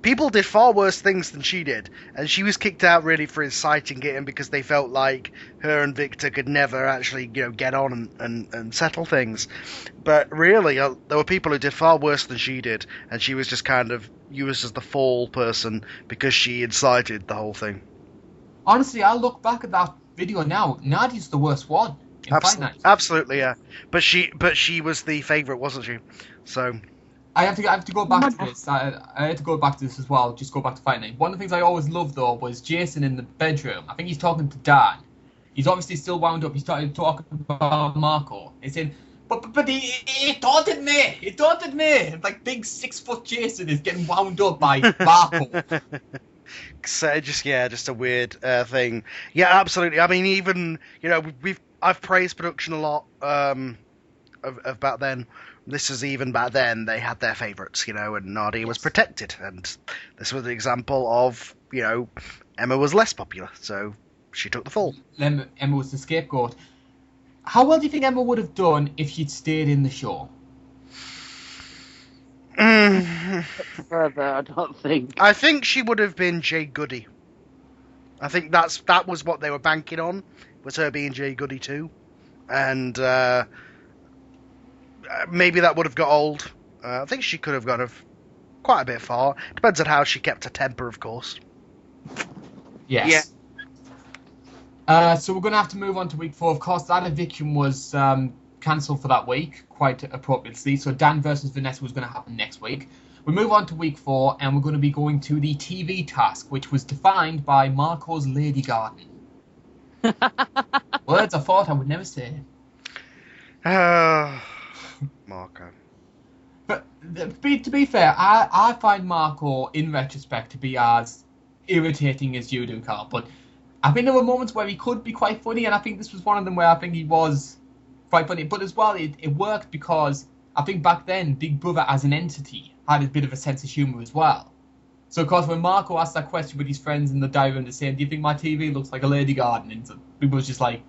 people did far worse things than she did. And she was kicked out really for inciting it, and because they felt like her and Victor could never actually, get on and settle things. But really, there were people who did far worse than she did, and she was just kind of used as the fall person because she incited the whole thing. Honestly, I look back at that video now. Nadia's the worst one in Fight Night. Absolutely, yeah. But she was the favourite, wasn't she? So I have to go back to this. I had to go back to this as well. Just go back to Fight Night. One of the things I always loved though was Jason in the bedroom. I think he's talking to Dan. He's obviously still wound up. He started talking about Marco. He's saying, but he taunted me. He taunted me. Like big 6-foot Jason is getting wound up by Marco. So just a weird thing. Yeah, absolutely. I mean, even I've praised production a lot of back then. This is even back then they had their favourites, and Nadia was protected, and this was the example of Emma was less popular, so she took the fall. Emma was the scapegoat. How well do you think Emma would have done if she'd stayed in the show? Further, I don't think. I think she would have been Jay Goody. I think that was what they were banking on, was her being Jay Goody too, and maybe that would have got old. I think she could have gone quite a bit far. Depends on how she kept her temper, of course. Yes. Yeah. So we're going to have to move on to week 4. Of course, that eviction was cancelled for that week, quite appropriately. So Dan versus Vanessa was going to happen next week. We move on to week 4, and we're going to be going to the TV task, which was defined by Marco's Lady Garden. Words I thought I would never say. Marco. But to be fair, I find Marco, in retrospect, to be as irritating as you do, Carl. But I think there were moments where he could be quite funny, and I think this was one of them where I think he was quite funny. But as well, it worked because I think back then, Big Brother as an entity had a bit of a sense of humour as well. So, of course, when Marco asked that question with his friends in the diary room, they're saying, do you think my TV looks like a lady garden? And people was just like,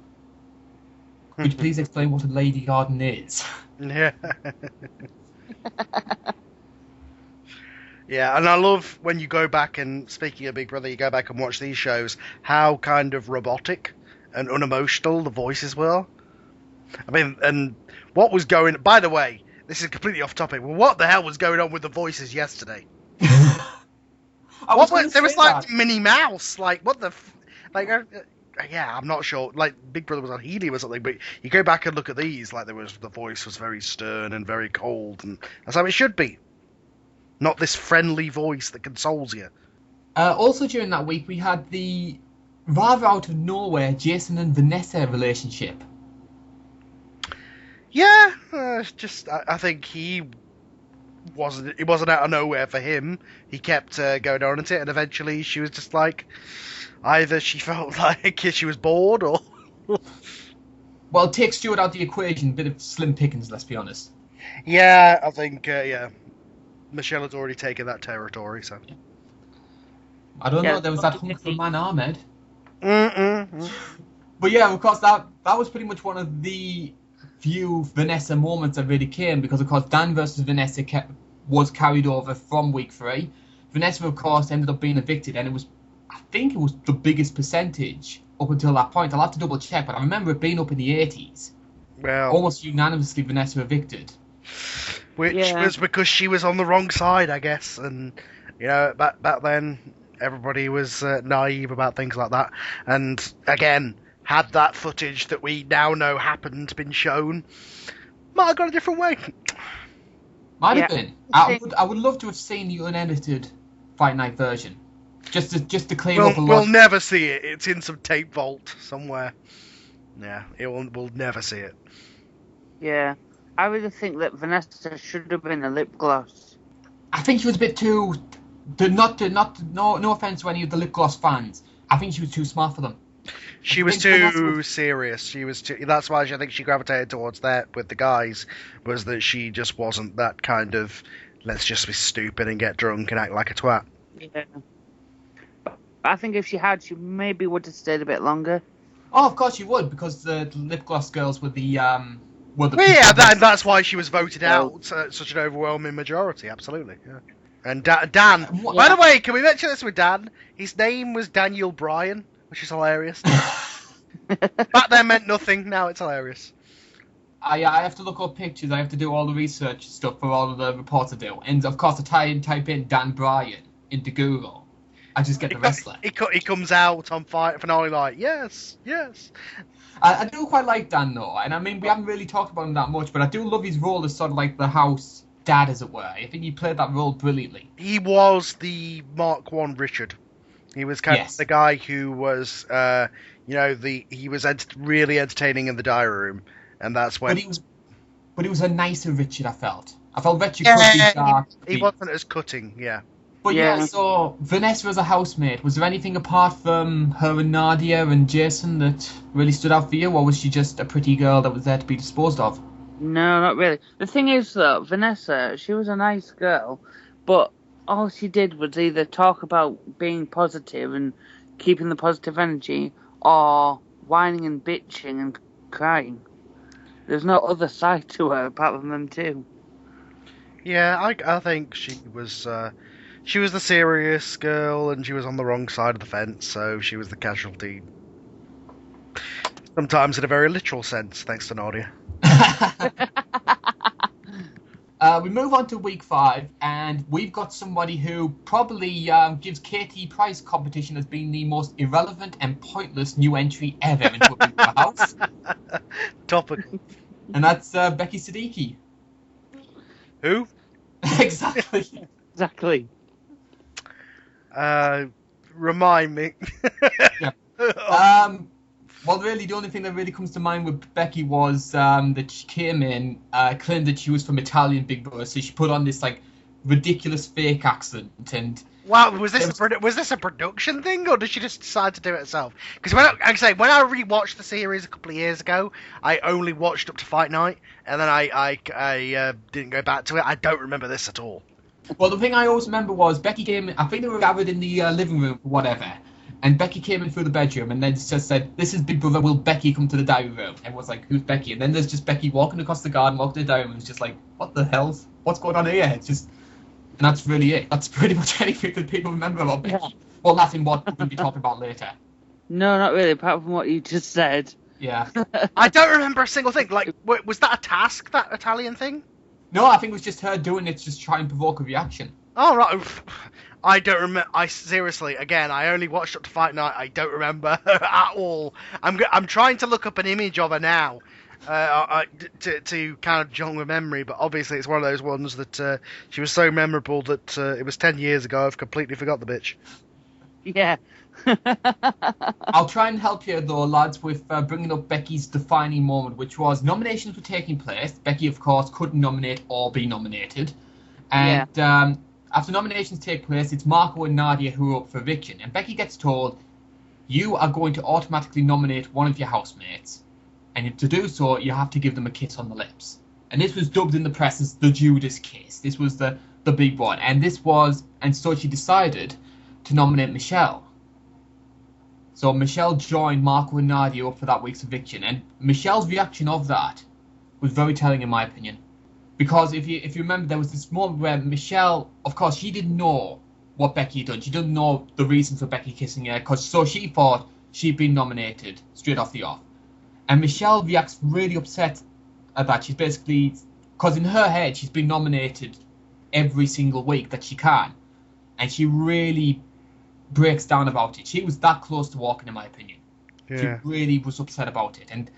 could you please explain what a lady garden is? Yeah. Yeah, and I love when you go back and, speaking of Big Brother, you go back and watch these shows, how kind of robotic and unemotional the voices were. I mean, and what was going... By the way, this is completely off topic, but what the hell was going on with the voices yesterday? There was like Minnie Mouse, like, what the... yeah, I'm not sure. Like, Big Brother was on helium or something, but you go back and look at these, like, the voice was very stern and very cold, and that's how it should be. Not this friendly voice that consoles you. Also during that week, we had the rather out of nowhere Jason and Vanessa relationship. Yeah, I think it wasn't out of nowhere for him. He kept going on at it, and eventually she was just like, either she felt like she was bored, or... Well, take Stuart out of the equation, bit of slim pickings, let's be honest. Yeah, I think, Michelle had already taken that territory, so... I don't know, there was that hunk of a man, Ahmed. Mm-mm. But yeah, of course, that was pretty much one of the few Vanessa moments that really came, because of course Dan versus Vanessa was carried over from week 3. Vanessa, of course, ended up being evicted, and I think it was the biggest percentage up until that point. I'll have to double check, but I remember it being up in the 80s. Well, almost unanimously Vanessa evicted. Which was because she was on the wrong side, I guess, and back then everybody was naive about things like that, and again, had that footage that we now know happened been shown, might have gone a different way. Might have been. I would love to have seen the unedited Fight Night version, just to clear up a lot. We'll never see it. It's in some tape vault somewhere. Yeah, we'll never see it. Yeah, I really think that Vanessa should have been a lip gloss. I think she was a bit too. No offense to any of the lip gloss fans. I think she was too smart for them. She was too serious. She was too. That's why I think she gravitated towards that with the guys. Was that she just wasn't that kind of. Let's just be stupid and get drunk and act like a twat. Yeah. But I think if she had, she maybe would have stayed a bit longer. Oh, of course she would, because the lip gloss girls were the. That's why she was voted out. Such an overwhelming majority. Absolutely. Yeah. And Dan. By the way, can we mention this with Dan? His name was Daniel Bryan, which is hilarious. Back then meant nothing. Now it's hilarious. I have to look up pictures. I have to do all the research stuff for all of the reports I do. And of course, I type in Dan Bryan into Google. I just get the wrestler. He comes out on Fight Finale like, yes. I do quite like Dan though, and I mean we haven't really talked about him that much, but I do love his role as sort of like the house dad, as it were. I think he played that role brilliantly. He was the Mark I Richard. He was kind of the guy who was, he was really entertaining in the diary room, and that's when. But he was a nicer Richard. I felt Richard could be dark. He wasn't as cutting, yeah. But yeah, so Vanessa as a housemate, was there anything apart from her and Nadia and Jason that really stood out for you, or was she just a pretty girl that was there to be disposed of? No, not really. The thing is, though, Vanessa, she was a nice girl, but all she did was either talk about being positive and keeping the positive energy, or whining and bitching and crying. There's no other side to her apart from them two. Yeah, I think she was the serious girl, and she was on the wrong side of the fence, so she was the casualty. Sometimes in a very literal sense, thanks to Nadia. We move on to week 5, and we've got somebody who probably gives KT Price competition as being the most irrelevant and pointless new entry ever into a Big Brother house. Topical. And that's Becky Siddiqui. Who? Exactly. Remind me. Yeah. Well, really, the only thing that really comes to mind with Becky was that she came in, claimed that she was from Italian Big Brother, so she put on this like ridiculous fake accent. And wow, was this a production thing, or did she just decide to do it herself? Because when I rewatched the series a couple of years ago, I only watched up to Fight Night, and then I didn't go back to it. I don't remember this at all. Well, the thing I always remember was Becky came in, I think they were gathered in the living room or whatever, and Becky came in through the bedroom and then just said, "This is Big Brother, will Becky come to the diary room?" Everyone's like, "Who's Becky?" And then there's just Becky walking across the garden, walking to the diary room, and it's just like, what the hell? What's going on here? It's just... And that's really it. That's pretty much anything that people remember about Becky. Yeah. Well, that's in what we're going to be talking about later. No, not really, apart from what you just said. Yeah. I don't remember a single thing. Like, was that a task, that Italian thing? No, I think it was just her doing it to just try and provoke a reaction. Oh, right. I don't remember. I seriously, again, I only watched up to Fight Night. I don't remember her at all. I'm trying to look up an image of her now to kind of jog my memory, but obviously it's one of those ones that she was so memorable that it was 10 years ago. I've completely forgot the bitch. Yeah. I'll try and help you, though, lads, with bringing up Becky's defining moment, which was nominations were taking place. Becky, of course, couldn't nominate or be nominated. And after nominations take place, it's Marco and Nadia who are up for eviction. And Becky gets told, you are going to automatically nominate one of your housemates. And to do so, you have to give them a kiss on the lips. And this was dubbed in the press as the Judas kiss. This was the big one. And so she decided to nominate Michelle. So Michelle joined Marco and Nadia up for that week's eviction, and Michelle's reaction of that was very telling in my opinion. Because if you remember, there was this moment where Michelle, of course, she didn't know what Becky had done. She didn't know the reason for Becky kissing her, so she thought she'd been nominated straight off the off. And Michelle reacts really upset at that. She's basically, because in her head, she's been nominated every single week that she can. And she really breaks down about it. She was that close to walking, in my opinion. Yeah. She really was upset about it. And,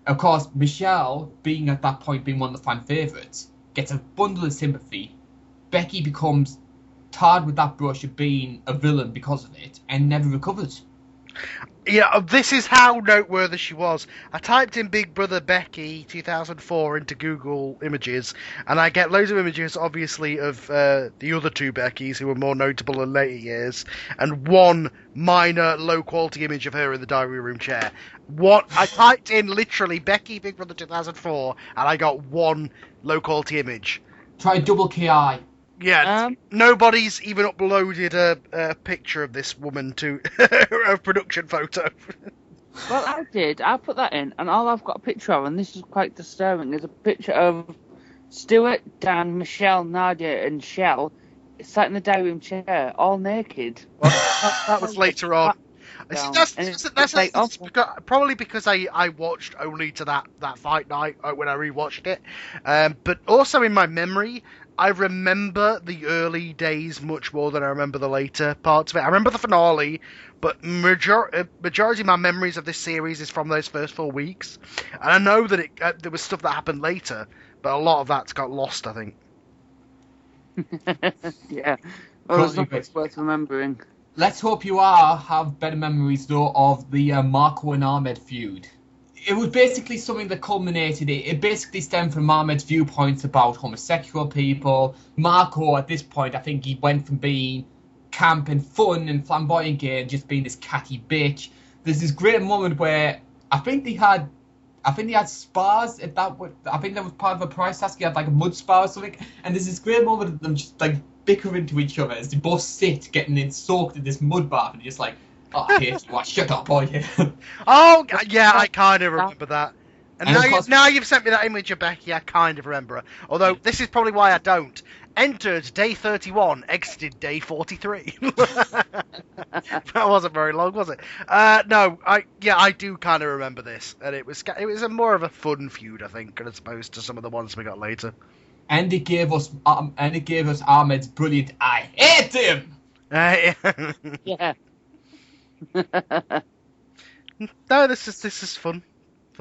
of course, Michelle, being at that point, being one of the fan favourites, gets a bundle of sympathy. Becky becomes tarred with that brush of being a villain because of it and never recovers. Yeah, this is how noteworthy she was. I typed in Big Brother Becky 2004 into Google Images, and I get loads of images, obviously, of the other two Beckys who were more notable in later years, and one minor low-quality image of her in the diary room chair. I typed in literally Becky Big Brother 2004, and I got one low-quality image. Try double KI. Yeah, nobody's even uploaded a picture of this woman to a production photo. Well, I did. I put that in, and all I've got a picture of, and this is quite disturbing, is a picture of Stuart, Dan, Michelle, Nadia, and Shell sat in the dining room chair, all naked. Well, that was later on. That's probably because I watched only to that fight night when I rewatched it. But also in my memory, I remember the early days much more than I remember the later parts of it. I remember the finale, but majority of my memories of this series is from those first 4 weeks. And I know that there was stuff that happened later, but a lot of that's got lost, I think. Yeah. Well, there's nothing worth remembering. Let's hope you have better memories, though, of the Marco and Ahmed feud. It was basically something that culminated. It basically stemmed from Ahmed's viewpoints about homosexual people. Marco, at this point, I think he went from being camp and fun and flamboyant gay and just being this catty bitch. There's this great moment where I think they had spars. I think that was part of a prize task. He had like a mud spa or something. And there's this great moment of them just like bickering to each other as they both sit getting soaked in this mud bath and just like, oh, I hate you. Shut up, boy. Oh, yeah, I kind of remember that. And now you've sent me that image of Becky, I kind of remember her. Although, this is probably why I don't. Entered day 31, exited day 43. That wasn't very long, was it? No, I do kind of remember this. And it was more of a fun feud, I think, as opposed to some of the ones we got later. And it gave us Ahmed's brilliant, I hate him! Yeah. No, this is fun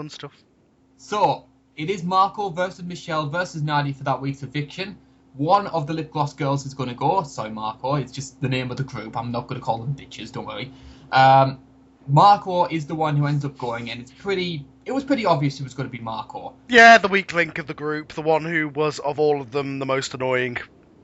stuff. So it is Marco versus Michelle versus Nadia for that week's eviction. One of the lip gloss girls is going to go. Sorry, Marco, it's just the name of the group. I'm not going to call them bitches, don't worry. Marco is the one who ends up going, and it was pretty obvious it was going to be Marco. Yeah, the weak link of the group, the one who was of all of them the most annoying.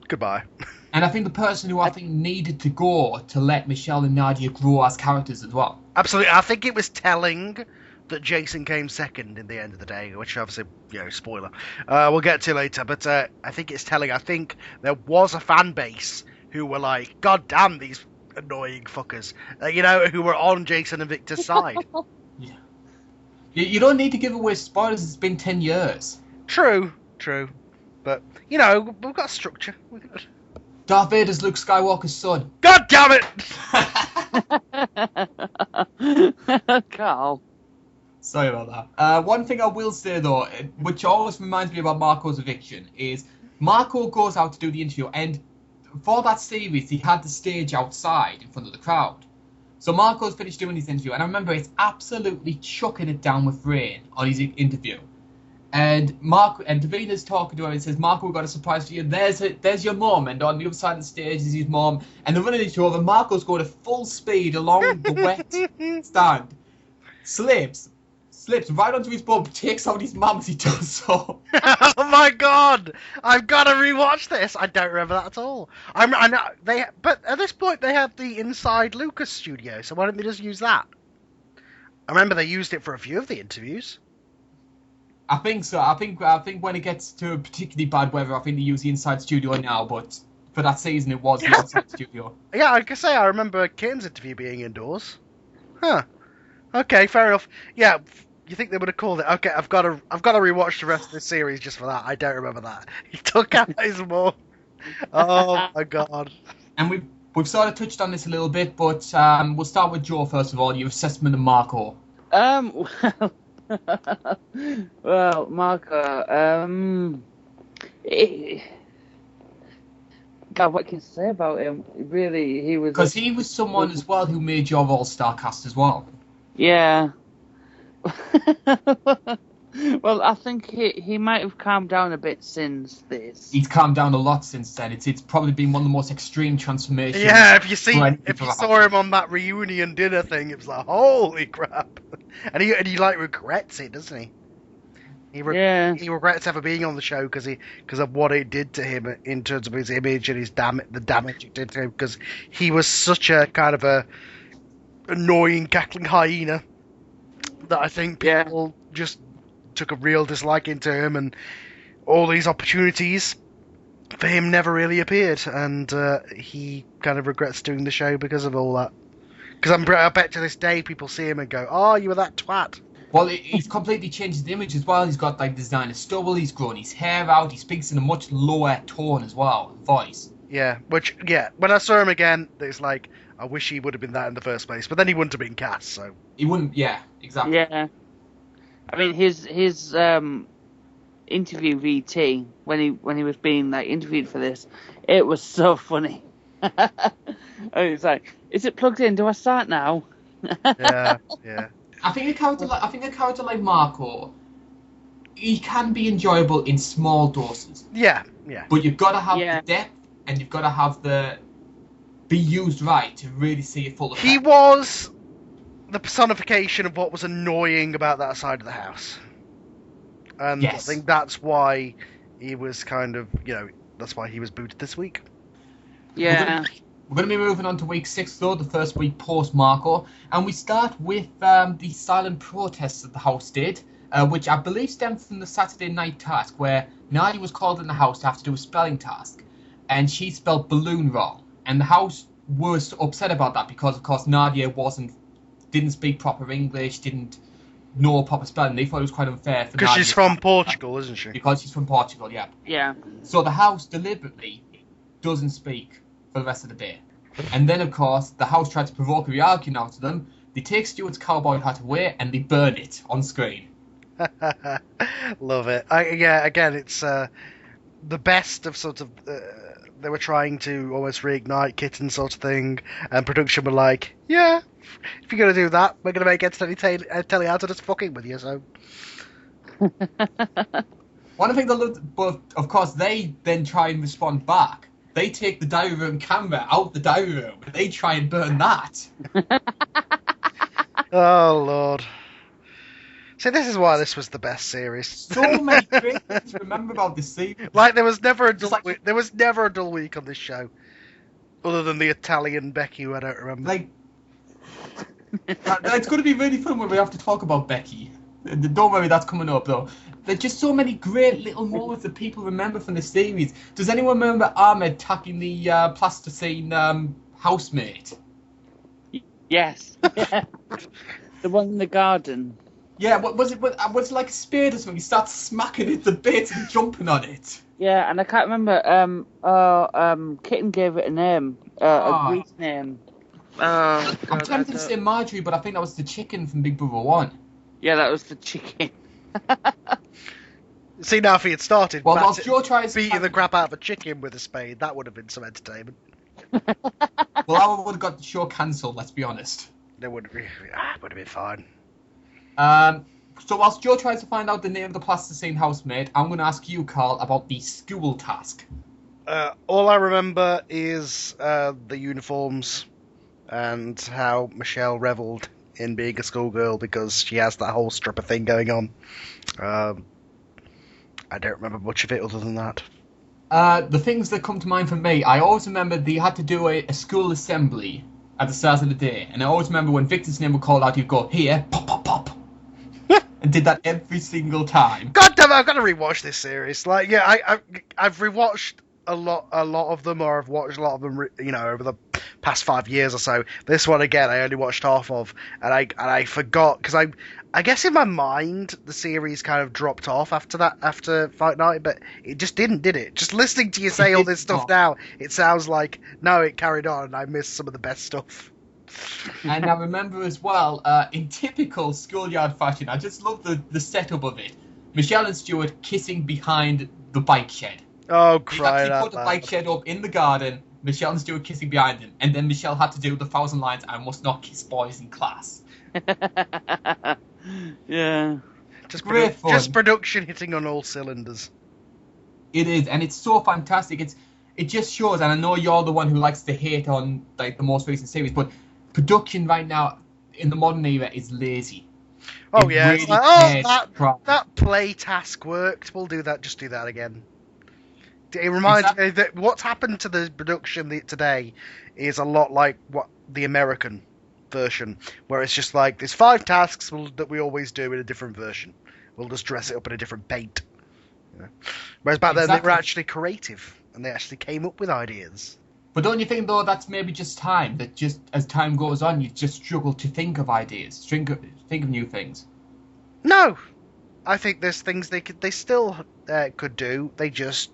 Goodbye. And I think the person who I think needed to go to let Michelle and Nadia grow as characters as well. Absolutely. I think it was telling that Jason came second in the end of the day, which obviously, spoiler. We'll get to later, but I think it's telling. I think there was a fan base who were like, God damn these annoying fuckers, who were on Jason and Victor's side. Yeah. You don't need to give away spoilers, it's been 10 years. True. But, we've got structure. Darth Vader's Luke Skywalker's son. God damn it! Carl. Sorry about that. One thing I will say, though, which always reminds me about Marco's eviction, is Marco goes out to do the interview, and for that series, he had the stage outside in front of the crowd. So Marco's finished doing his interview, and I remember it's absolutely chucking it down with rain on his interview. And Davina's talking to him and says, Marco, we've got a surprise for you. There's your mum. And on the other side of the stage is his mum. And they're running into each other. Marco's going at full speed along the wet stand. Slips right onto his bum, takes out his mum as he does so. Oh my god! I've got to rewatch this. I don't remember that at all. But at this point they have the inside Lucas studio, so why don't they just use that? I remember they used it for a few of the interviews. I think so. I think when it gets to particularly bad weather, I think they use the inside studio now. But for that season, it was the outside studio. Yeah, I can say I remember Kitten's interview being indoors. Huh. Okay, fair enough. Yeah, you think they would have called it? Okay, I've got to rewatch the rest of the series just for that. I don't remember that. He took out his mum. Oh my god. And we've sort of touched on this a little bit, but we'll start with Joe first of all. Your assessment of Marco. Well, Marco, God, what can you say about him? Really, he was... Because he was someone as well who made your all-star cast as well. Yeah. Well, I think he might have calmed down a bit since this. He's calmed down a lot since then. It's probably been one of the most extreme transformations. Yeah, if you saw him on that reunion dinner thing, it was like, holy crap. And he like regrets it, doesn't he? He regrets ever being on the show because of what it did to him in terms of his image and the damage it did to him, because he was such a kind of a annoying cackling hyena that I think people just took a real disliking to him, and all these opportunities for him never really appeared, and he kind of regrets doing the show because of all that. Because I bet to this day people see him and go, "Oh, you were that twat." Well, he's completely changed his image as well. He's got like designer stubble. He's grown his hair out. He speaks in a much lower tone as well, voice. Yeah, when I saw him again, it's like, I wish he would have been that in the first place, but then he wouldn't have been cast, so... He wouldn't, yeah, exactly. Yeah. I mean, his interview VT, when he was being like interviewed for this, it was so funny. And it's like, is it plugged in? Do I start now? Yeah. I think a character like Marco, he can be enjoyable in small doses. Yeah. But you've got to have the depth, and you've got to have be used right to really see it full effect. He was the personification of what was annoying about that side of the house. And yes. I think that's why he was kind of, that's why he was booted this week. Yeah. We're going to be moving on to week 6, though, the first week post-Marco. And we start with the silent protests that the house did, which I believe stemmed from the Saturday night task, where Nadia was called in the house to have to do a spelling task. And she spelled balloon wrong. And the house was upset about that because, of course, Nadia didn't speak proper English, didn't know proper spelling. They thought it was quite unfair for Nadia. Because she's from Portugal, isn't she? Because she's from Portugal, yeah. Yeah. So the house deliberately doesn't speak for the rest of the day. And then, of course, the house tried to provoke a reaction out of them. They take Stuart's cowboy hat away and they burn it on screen. Love it. Again, it's the best of sort of... they were trying to almost reignite Kitten sort of thing, and production were like, yeah, if you're going to do that, we're going to make telly out of us fucking with you, so... One thing I loved, but of course they then try and respond back. They take the diary room camera out the diary room, and they try and burn that. Oh, Lord. See, this is why this was the best series. So many great things to remember about this series. Like, there was never a dull week. There was never a dull week on this show, other than the Italian Becky, who I don't remember. Like, it's going to be really fun when we have to talk about Becky. Don't worry, that's coming up though. There's just so many great little moments that people remember from this series. Does anyone remember Ahmed tapping the plasticine housemate? Yes. The one in the garden. Yeah, what was it? Was it like a spade or something? He starts smacking it to bits and jumping on it. Yeah, and I can't remember. Kitten gave it a name, a Greek name. I'm tempted to say Marjorie, but I think that was the chicken from Big Brother 1. Yeah, that was the chicken. See, now if he had started whilst Joe tries beating the crap out of a chicken with a spade, that would have been some entertainment. Well, I would have got the show cancelled, let's be honest. It would have been fine. So whilst Joe tries to find out the name of the plasticine housemate, I'm going to ask you, Carl, about the school task. All I remember is the uniforms and how Michelle revelled in being a schoolgirl because she has that whole stripper thing going on. I don't remember much of it other than that. The things that come to mind for me, I always remember they had to do a school assembly at the start of the day. And I always remember when Victor's name would call out, he'd go, here, pop, pop, pop. And did that every single time. God damn it, I've got to rewatch this series. Like, yeah, I've rewatched a lot of them, or I've watched a lot of them, over the past 5 years or so. This one again, I only watched half of, and I forgot because I guess in my mind the series kind of dropped off after Fight Night, but it just didn't, did it? Just listening to you say all this stuff now, it sounds like no, it carried on, and I missed some of the best stuff. And I remember as well, in typical schoolyard fashion, I just love the setup of it. Michelle and Stuart kissing behind the bike shed. Oh, They've crying actually out put the loud. bike shed up in the garden. Michelle and Stuart kissing behind him, and then Michelle had to do the 1,000 lines. I must not kiss boys in class. Yeah. Great fun. Just production hitting on all cylinders. It is, and it's so fantastic. It just shows, and I know you're the one who likes to hate on like the most recent series, but production right now in the modern era is lazy. Oh It yeah, really it's like, cares oh, crap. that play task worked. We'll do that. Just do that again. It reminds me that what's happened to the production today is a lot like what the American version, where it's just like there's 5 tasks that we always do in a different version. We'll just dress it up in a different paint. You know? Whereas back then they were actually creative and they actually came up with ideas. But don't you think though that's maybe just time? That just as time goes on, you just struggle to think of ideas, think of new things. No, I think there's things they still could do. They just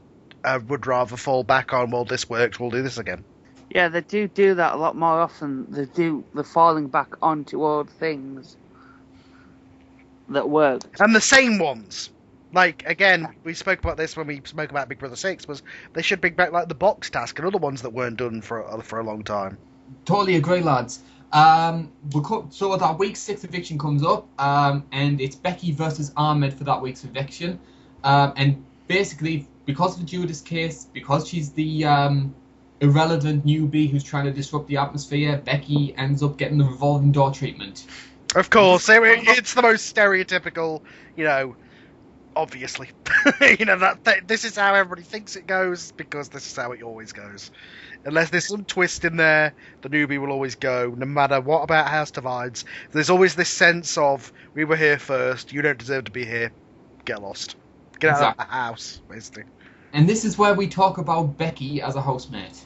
would rather fall back on, well, this works, we'll do this again. Yeah, they do that a lot more often. They're falling back onto old things that work. And the same ones. Like, again, we spoke about this when we spoke about Big Brother 6, was they should bring back, like, the box task and other ones that weren't done for a long time. Totally agree, lads. So that week 6 eviction comes up, and it's Becky versus Ahmed for that week's eviction. And basically, because of the Judas case, because she's the irrelevant newbie who's trying to disrupt the atmosphere, Becky ends up getting the revolving door treatment. Of course, it's the most stereotypical, obviously. This is how everybody thinks it goes, because this is how it always goes. Unless there's some twist in there, the newbie will always go, no matter what about house divides. There's always this sense of, we were here first, you don't deserve to be here, get lost. Get out of the house, basically. And this is where we talk about Becky as a housemate.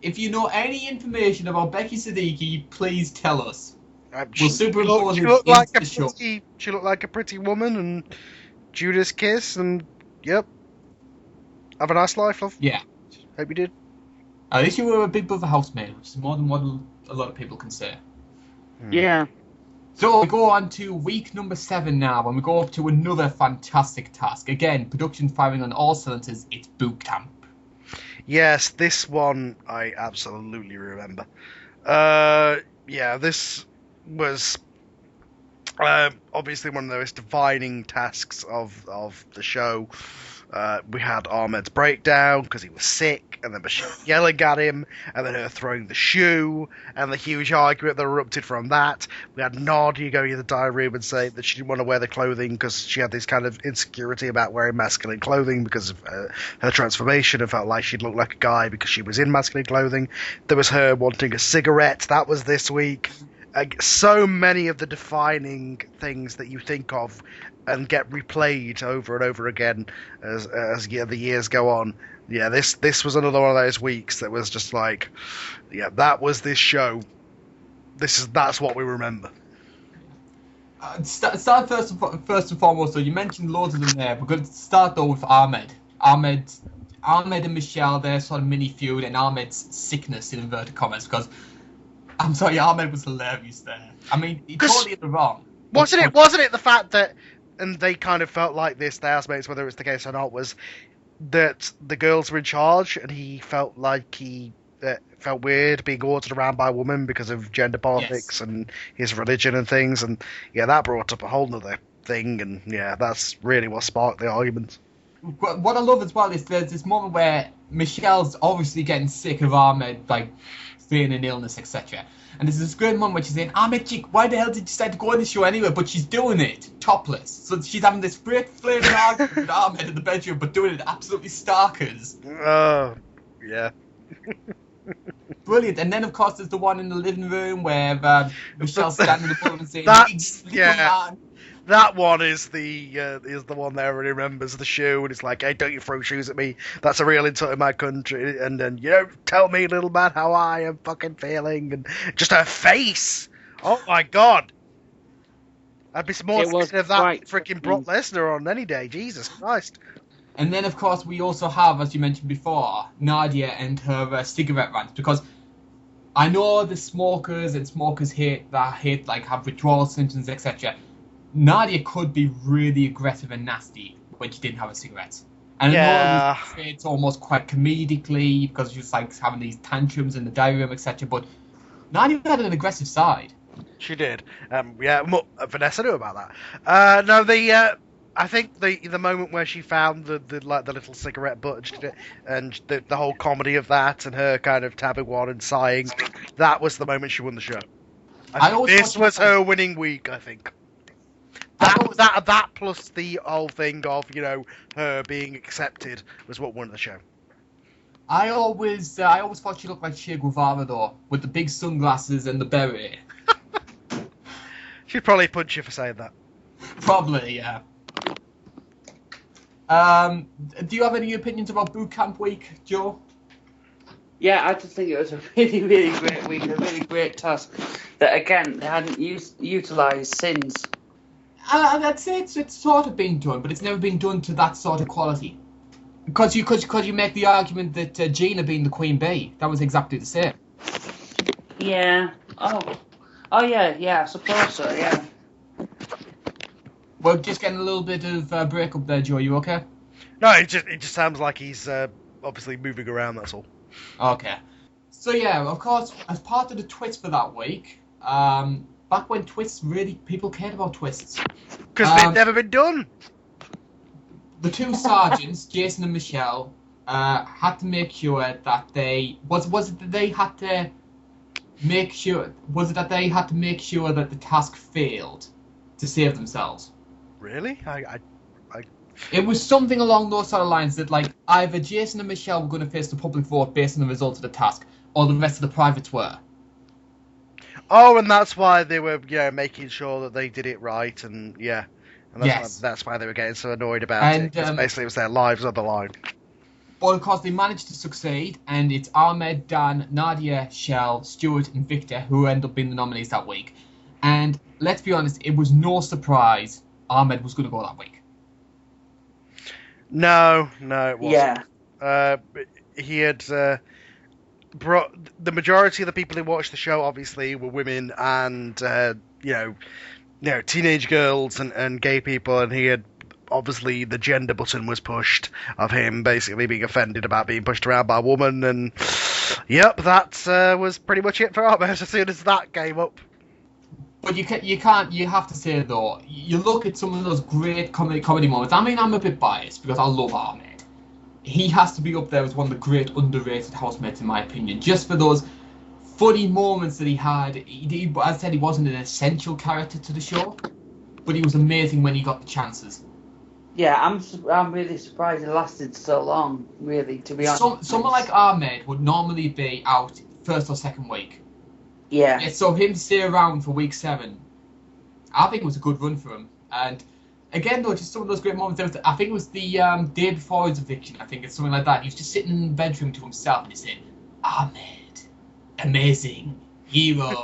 If you know any information about Becky Siddiqui, please tell us. We'll superimpose it into the show. She looked like a pretty woman, and Judas kiss, and yep. Have a nice life, love. Yeah. Hope you did. At least you were a Big Brother housemate, which is more than what a lot of people can say. Yeah. So we go on to week number 7 now, and we go up to another fantastic task. Again, production firing on all cylinders. It's boot camp. Yes, this one I absolutely remember. This was obviously one of the most defining tasks of the show. We had Ahmed's breakdown because he was sick, and then Michelle yelling at him, and then her throwing the shoe, and the huge argument that erupted from that. We had Nadia going in the diary room and saying that she didn't want to wear the clothing because she had this kind of insecurity about wearing masculine clothing because of her transformation, and felt like she'd look like a guy because she was in masculine clothing. There was her wanting a cigarette. That was this week. So many of the defining things that you think of and get replayed over and over again as the years go on. Yeah, this was another one of those weeks that was just like, yeah, that was this show. That's what we remember. Start first and foremost. So you mentioned loads of them there. We're going to start though with Ahmed. Ahmed and Michelle, their sort of mini feud, and Ahmed's sickness in inverted commas, because I'm sorry, Ahmed was hilarious there. I mean, he totally in the wrong. Wasn't it the fact that, and they kind of felt like this, the housemates, whether it's the case or not, was that the girls were in charge, and he felt like he felt weird being ordered around by a woman because of gender politics and his religion and things, and yeah, that brought up a whole other thing, and yeah, that's really what sparked the argument. What I love as well is there's this moment where Michelle's obviously getting sick of Ahmed, like feigning illness, etc. And there's this great moment where she's saying, Ahmed, chick, why the hell did you decide to go on this show anyway? But she's doing it topless. So she's having this great flaming argument with Ahmed in the bedroom, but doing it absolutely starkers. Oh, yeah. Brilliant. And then, of course, there's the one in the living room where Michelle's standing above and saying, That's, yeah. man. That one is the one that everybody remembers, the shoe, and it's like, hey, don't you throw shoes at me. That's a real insult in my country. And then, tell me, little man, how I am fucking feeling. And just her face. Oh, my God. I'd be more scared of that freaking Brock Lesnar on any day. Jesus Christ. And then, of course, we also have, as you mentioned before, Nadia and her cigarette rant. Because I know the smokers hate like have withdrawal symptoms, etc. Nadia could be really aggressive and nasty when she didn't have a cigarette. And I know it's almost quite comedically because she was like having these tantrums in the diary room, etc. But Nadia had an aggressive side. She did. Vanessa knew about that. I think the moment where she found the little cigarette butt and the whole comedy of that and her kind of tapping one and sighing, that was the moment she won the show. This was her winning week, I think. That plus the whole thing of her being accepted was what won the show. I always thought she looked like Che Guevara though, with the big sunglasses and the beret. She'd probably punch you for saying that. Probably, yeah. Do you have any opinions about Boot Camp Week, Joe? Yeah, I just think it was a really, really great week, a really great task that, again, they hadn't utilised since. I'd say it's sort of been done, but it's never been done to that sort of quality. Because you make the argument that Gina being the Queen Bee, that was exactly the same. Yeah. Oh yeah, I suppose so, yeah. We're just getting a little bit of break up there, Joe. You okay? No, it just sounds like he's obviously moving around, that's all. Okay. So yeah, of course, as part of the twist for that week, back when twists people cared about twists. Because they've never been done. The two sergeants, Jason and Michelle, had to make sure that they had to make sure that the task failed to save themselves. Really? It was something along those sort of lines that, like, either Jason and Michelle were going to face the public vote based on the results of the task, or the rest of the privates were. Oh, and that's why they were, making sure that they did it right, and that's why they were getting so annoyed about it. Because basically, it was their lives on the line. But of course, they managed to succeed, and it's Ahmed, Dan, Nadia, Shell, Stuart, and Victor who end up being the nominees that week. And let's be honest, it was no surprise Ahmed was going to go that week. No, it wasn't. Yeah. He had brought the majority of the people who watched the show, obviously, were women and teenage girls and gay people, and he had obviously the gender button was pushed of him basically being offended about being pushed around by a woman, and that was pretty much it for Ahmed as soon as that came up. But you have to say though, you look at some of those great comedy moments. I mean, I'm a bit biased because I love Ahmed. He has to be up there as one of the great underrated housemates in my opinion, just for those funny moments that he had. As I said, he wasn't an essential character to the show, but he was amazing when he got the chances. Yeah, I'm really surprised it lasted so long, really, to be honest. Someone like Ahmed would normally be out first or second week. Yeah. So him to stay around for week 7, I think it was a good run for him. And again, though, just some of those great moments. I think it was the day before his eviction. I think it's something like that. He was just sitting in the bedroom to himself and he said, "Ahmed, amazing hero."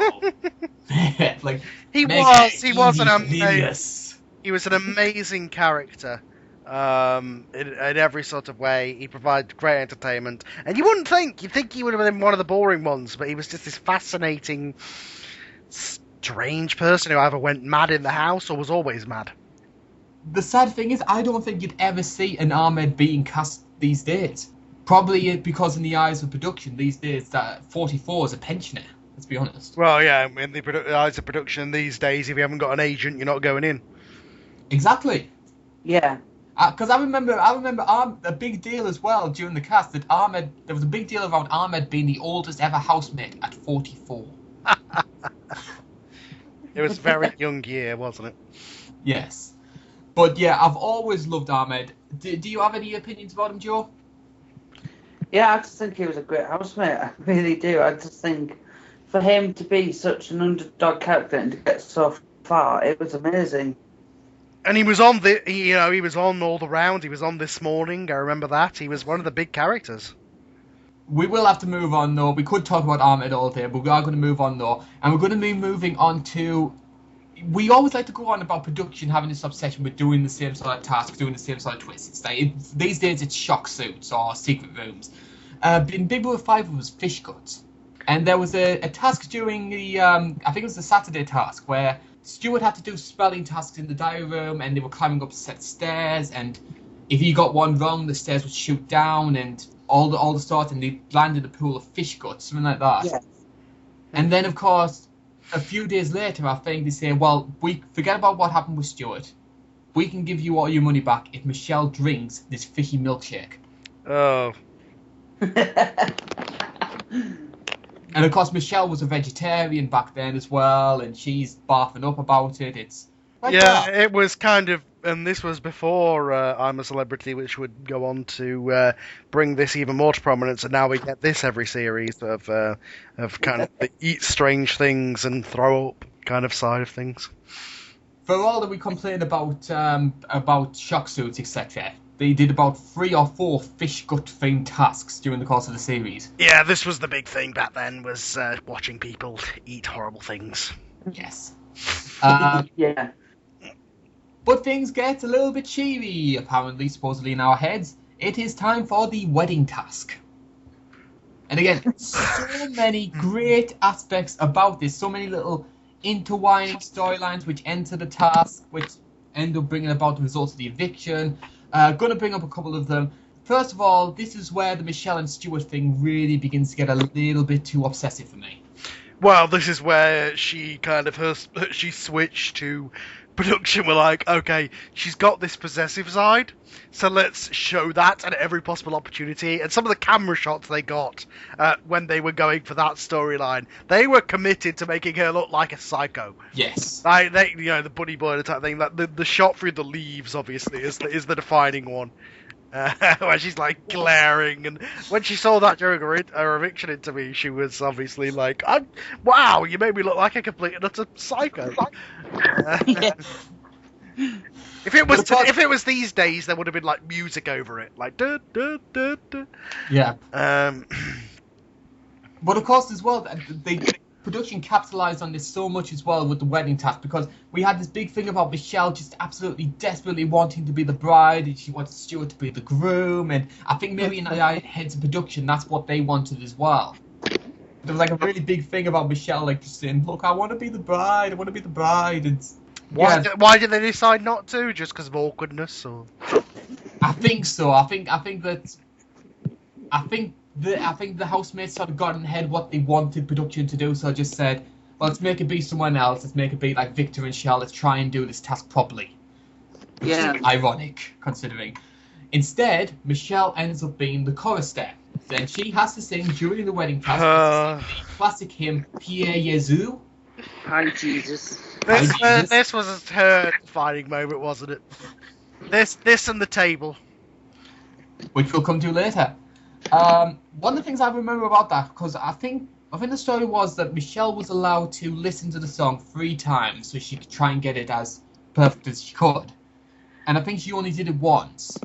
Like he was an amazing. He was an amazing character. In every sort of way, he provided great entertainment, and you'd think he would have been one of the boring ones, but he was just this fascinating, strange person who either went mad in the house or was always mad. The sad thing is, I don't think you'd ever see an Ahmed being cast these days. Probably because in the eyes of production these days, that 44 is a pensioner. Let's be honest. Well, yeah, in the eyes of production these days, if you haven't got an agent, you're not going in. Exactly. Yeah. Because I remember a big deal as well during the cast that there was a big deal around Ahmed being the oldest ever housemate at 44. It was a very young year, wasn't it? Yes. But yeah, I've always loved Ahmed. Do you have any opinions about him, Joe? Yeah, I just think he was a great housemate. I really do. I just think for him to be such an underdog character and to get so far, it was amazing. And he was on he was on all the round. He was on this morning. I remember that. He was one of the big characters. We will have to move on though. We could talk about Ahmed all day, but we are going to move on though, and we're going to be moving on to. We always like to go on about production having this obsession with doing the same sort of tasks, doing the same sort of twists. These days it's shock suits or secret rooms. In Big Brother 5 it was fish guts, and there was a task during the I think it was the Saturday task where Stuart had to do spelling tasks in the diary room, and they were climbing up a set of stairs, and if he got one wrong, the stairs would shoot down, and all the sort, and they land in a pool of fish guts, something like that. Yeah. And then, of course, a few days later, I think they say, well, we forget about what happened with Stuart. We can give you all your money back if Michelle drinks this fishy milkshake. Oh. And of course, Michelle was a vegetarian back then as well, and she's barfing up about it. It's like It was kind of, and this was before I'm a Celebrity, which would go on to bring this even more to prominence, and now we get this every series of kind of the eat strange things and throw up kind of side of things. For all that we complain about shock suits, etc., they did about 3 or 4 fish gut themed tasks during the course of the series. Yeah, this was the big thing back then, was watching people eat horrible things. Yes. Yeah. But things get a little bit cheery, apparently, supposedly in our heads. It is time for the wedding task. And again, so many great aspects about this, so many little intertwining storylines which enter the task, which end up bringing about the results of the eviction. Going to bring up a couple of them. First of all, this is where the Michelle and Stuart thing really begins to get a little bit too obsessive for me. Well, this is where she kind of she switched to production. We're like, okay, she's got this possessive side, so let's show that at every possible opportunity. And some of the camera shots they got when they were going for that storyline, they were committed to making her look like a psycho. Yes. Like the bunny boiler type thing. Like the shot through the leaves, obviously, is the defining one. Where she's like glaring, and when she saw that during her eviction interview, she was obviously like, "Wow, you made me look like a complete and utter psycho." Yeah. If it was these days, there would have been like music over it, like duh, duh, duh, duh. Yeah. But of course, as well, the production capitalised on this so much as well with the wedding task, because we had this big thing about Michelle just absolutely desperately wanting to be the bride, and she wanted Stuart to be the groom, and I think maybe in the heads of production, that's what they wanted as well. There was like a really big thing about Michelle, like just saying, "Look, I want to be the bride. I want to be the bride." And why did they decide not to? Just because of awkwardness, or? I think so. I think the housemates sort of got in head what they wanted production to do, so just said, well, let's make it be someone else. Let's make it be like Victor and Shell. Let's try and do this task properly. Yeah. Ironic, considering. Instead, Michelle ends up being the chorister. Then she has to sing during the wedding task the classic hymn, Pierre Jésus. Hi, Jesus. This was her defining moment, wasn't it? This and the table. Which we'll come to later. One of the things I remember about that, because I think the story was that Michelle was allowed to listen to the song 3 times so she could try and get it as perfect as she could. And I think she only did it once.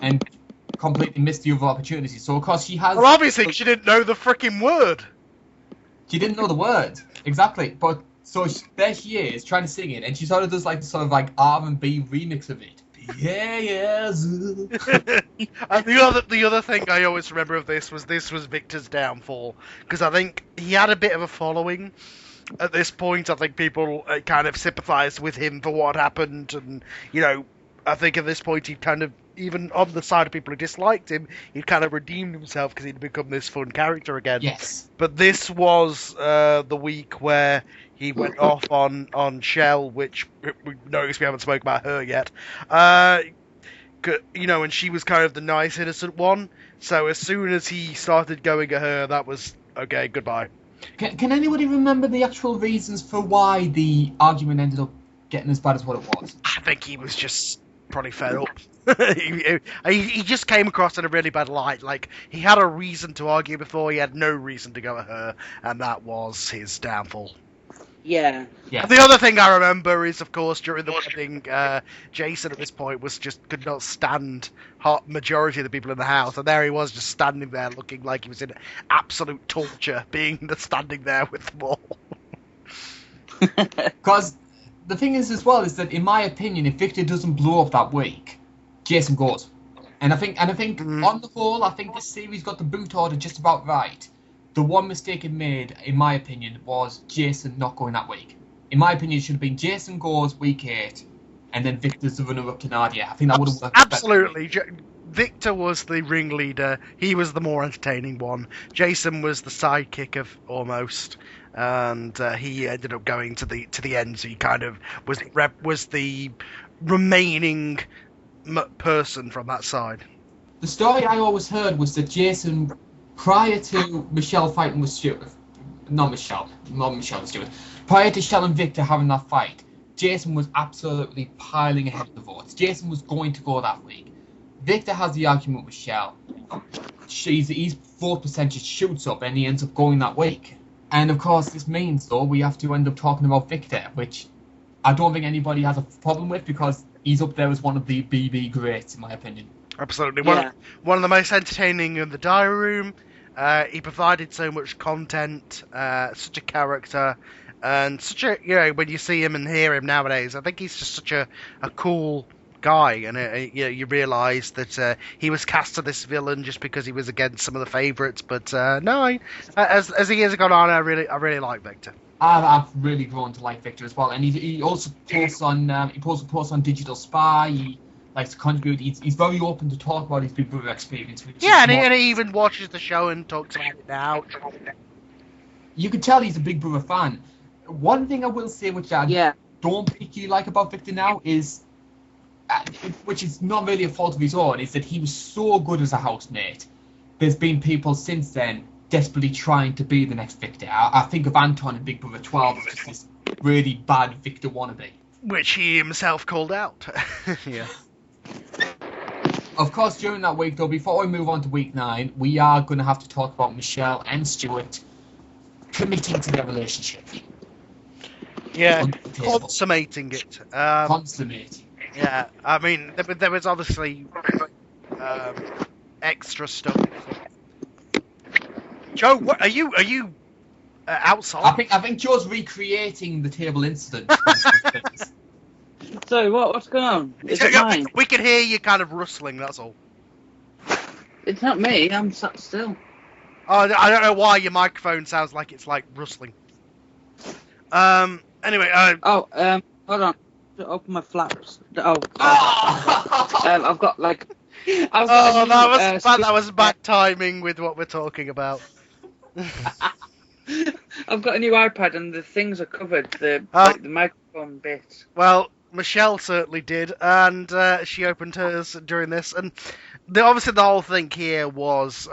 And completely missed the other opportunity. So, of course, she has... Well, obviously, she didn't know the freaking word. She didn't know the word. Exactly. But, so there she is, trying to sing it, and she sort of does, like, sort of, like, R&B remix of it. Yeah. And the other thing I always remember of this was Victor's downfall, because I think he had a bit of a following at this point. I think people kind of sympathised with him for what happened, and I think at this point he kind of, even on the side of people who disliked him, he'd kind of redeemed himself because he'd become this fun character again. Yes. But this was the week where he went off on Shell, which we noticed we haven't spoken about her yet. And she was kind of the nice, innocent one. So as soon as he started going at her, that was, okay, goodbye. Can anybody remember the actual reasons for why the argument ended up getting as bad as what it was? I think he was just probably fed up. he just came across in a really bad light. Like, he had a reason to argue before, he had no reason to go at her, and that was his downfall. Yeah. Yeah. The other thing I remember is, of course, during the wedding, Jason at this point could not stand majority of the people in the house, and there he was just standing there looking like he was in absolute torture, standing there with them all. Because the thing is as well is that, in my opinion, if Victor doesn't blow up that week, Jason goes. And I think on the whole, I think this series got the boot order just about right. The one mistake it made, in my opinion, was Jason not going that week. In my opinion, it should have been Jason goes week 8, and then Victor's the runner-up to Nadia. I think that would have worked. Absolutely. Victor was the ringleader. He was the more entertaining one. Jason was the sidekick of almost, and he ended up going to the end. So he kind of was the remaining person from that side. The story I always heard was that Jason, prior to Michelle fighting with Stuart, not Michelle and Stuart, prior to Shell and Victor having that fight, Jason was absolutely piling ahead of the votes. Jason was going to go that week. Victor has the argument with Shell. His vote percentage shoots up and he ends up going that week. And of course, this means, though, we have to end up talking about Victor, which I don't think anybody has a problem with because he's up there as one of the BB greats, in my opinion. Absolutely. Yeah. One of the most entertaining in the diary room. He provided so much content, such a character, and such a, when you see him and hear him nowadays, I think he's just such a cool guy, and you realise that he was cast as this villain just because he was against some of the favourites, but no, as the years have gone on, I really like Victor. I've really grown to like Victor as well, and he also posts on Digital Spy. He likes to contribute. He's very open to talk about his Big Brother experience. And he even watches the show and talks about it now. You can tell he's a Big Brother fan. One thing I will say, which I don't particularly like about Victor now, is, which is not really a fault of his own, is that he was so good as a housemate. There's been people since then desperately trying to be the next Victor. I think of Anton in Big Brother 12 as just this really bad Victor wannabe. Which he himself called out. Yeah. Of course, during that week, though, before we move on to week 9, we are going to have to talk about Michelle and Stuart committing to their relationship. Yeah, consummating it. Consummating. Yeah, I mean, there was obviously extra stuff. Joe, what are you outside? I think Joe's recreating the table incident. So what's going on? Is it mine? We can hear you kind of rustling. That's all. It's not me. I'm sat still. Oh, I don't know why your microphone sounds like it's like rustling. Anyway. Hold on. Open my flaps. I've got like. That was bad timing with what we're talking about. I've got a new iPad and the things are covered. The microphone bit. Well, Michelle certainly did, and she opened hers during this, and obviously the whole thing here was,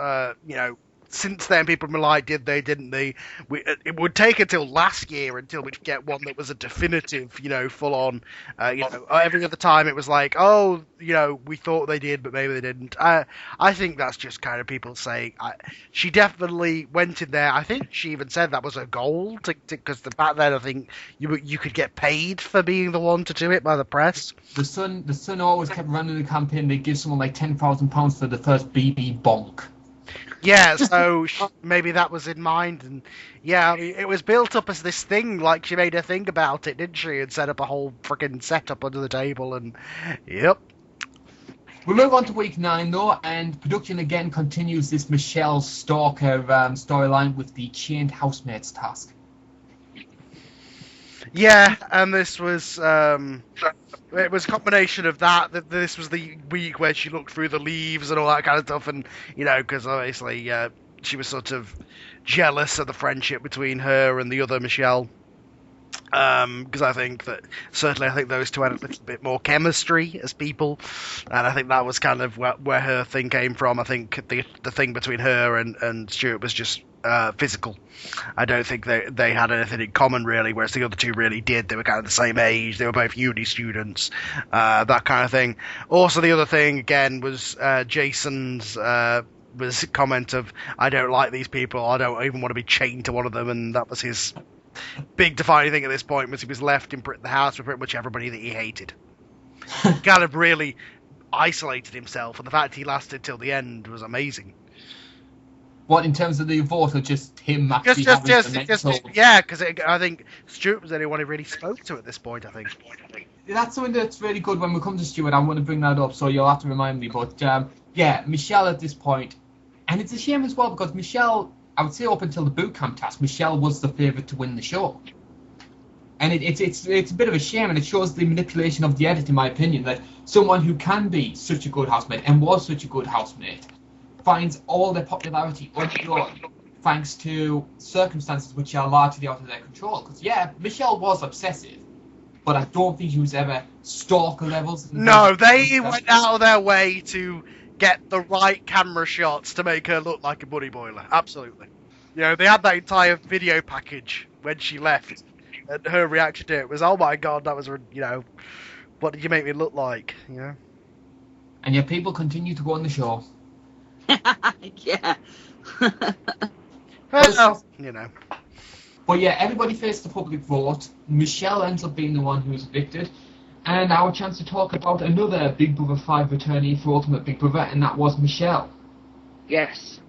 since then people were like, did they, didn't they? It would take until last year until we'd get one that was a definitive, full on, every other time it was like, oh, we thought they did, but maybe they didn't. I think that's just kind of people saying, she definitely went in there. I think she even said that was her goal, because back then I think you could get paid for being the one to do it by the press. The Sun always kept running the campaign. They give someone like £10,000 for the first BB bonk. Yeah, so maybe that was in mind, and I mean, it was built up as this thing, like she made a thing about it, didn't she, and set up a whole freaking setup under the table, and yep. We move on to week 9 though, and production again continues this Michelle Stalker storyline with the chained housemates task. Yeah, and this was it was a combination of that this was the week where she looked through the leaves and all that kind of stuff, and because obviously she was sort of jealous of the friendship between her and the other Michelle, because I think those two had a little bit more chemistry as people, and I think that was kind of where her thing came from. I think the thing between her and Stuart was just physical. I don't think they had anything in common really, whereas the other two really did. They were kind of the same age, they were both uni students, that kind of thing. Also, the other thing again was Jason's comment of, I don't like these people, I don't even want to be chained to one of them, and that was his big defining thing at this point was he was left in the house with pretty much everybody that he hated. Kind of really isolated himself, and the fact he lasted till the end was amazing. What, in terms of the vote, or just him actually yeah, because I think Stuart was the only one who really spoke to at this point, I think. That's something that's really good when we come to Stuart. I'm going to bring that up, so you'll have to remind me. But, yeah, Michelle at this point, and it's a shame as well, because Michelle, I would say up until the boot camp task, Michelle was the favourite to win the show. And it's a bit of a shame, and it shows the manipulation of the edit, in my opinion, that someone who can be such a good housemate, and was such a good housemate, finds all their popularity undone thanks to circumstances which are largely out of their control. Because, yeah, Michelle was obsessive, but I don't think she was ever stalker levels. No, they went out of their way to get the right camera shots to make her look like a bunny boiler. Absolutely. You know, they had that entire video package when she left, and her reaction to it was, oh my god, that was, you know, what did you make me look like, you know? And yet people continue to go on the show. Yeah. Well, you know. But yeah, everybody faced the public vote. Michelle ends up being the one who's evicted. And our chance to talk about another Big Brother 5 returnee for Ultimate Big Brother, and that was Michelle. Yes.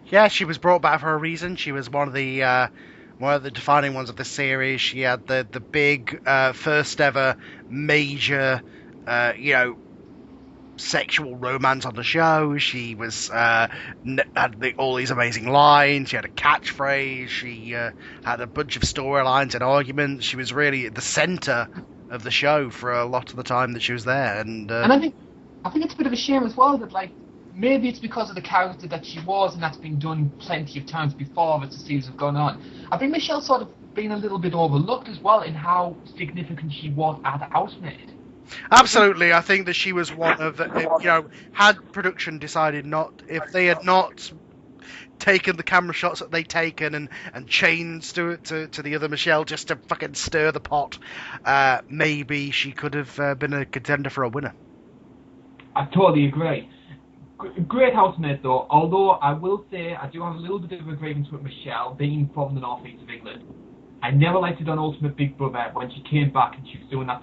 Yeah, she was brought back for a reason. She was one of the defining ones of the series. She had the big first ever major, you know, sexual romance on the show. She was had all these amazing lines. She had a catchphrase. She had a bunch of storylines and arguments. She was really at the center of the show for a lot of the time that she was there. And I think it's a bit of a shame as well that, like, maybe it's because of the character that she was, and that's been done plenty of times before as the series have gone on. I think Michelle's sort of been a little bit overlooked as well in how significant she was as a housemaid. Absolutely, I think that she was one of the, you know, had production decided if they had not taken the camera shots that they'd taken and changed to the other Michelle just to fucking stir the pot, maybe she could have been a contender for a winner. I totally agree. Great housemaid though, although I will say I do have a little bit of a grievance with Michelle being from the northeast of England. I never liked it on Ultimate Big Brother when she came back and she was doing that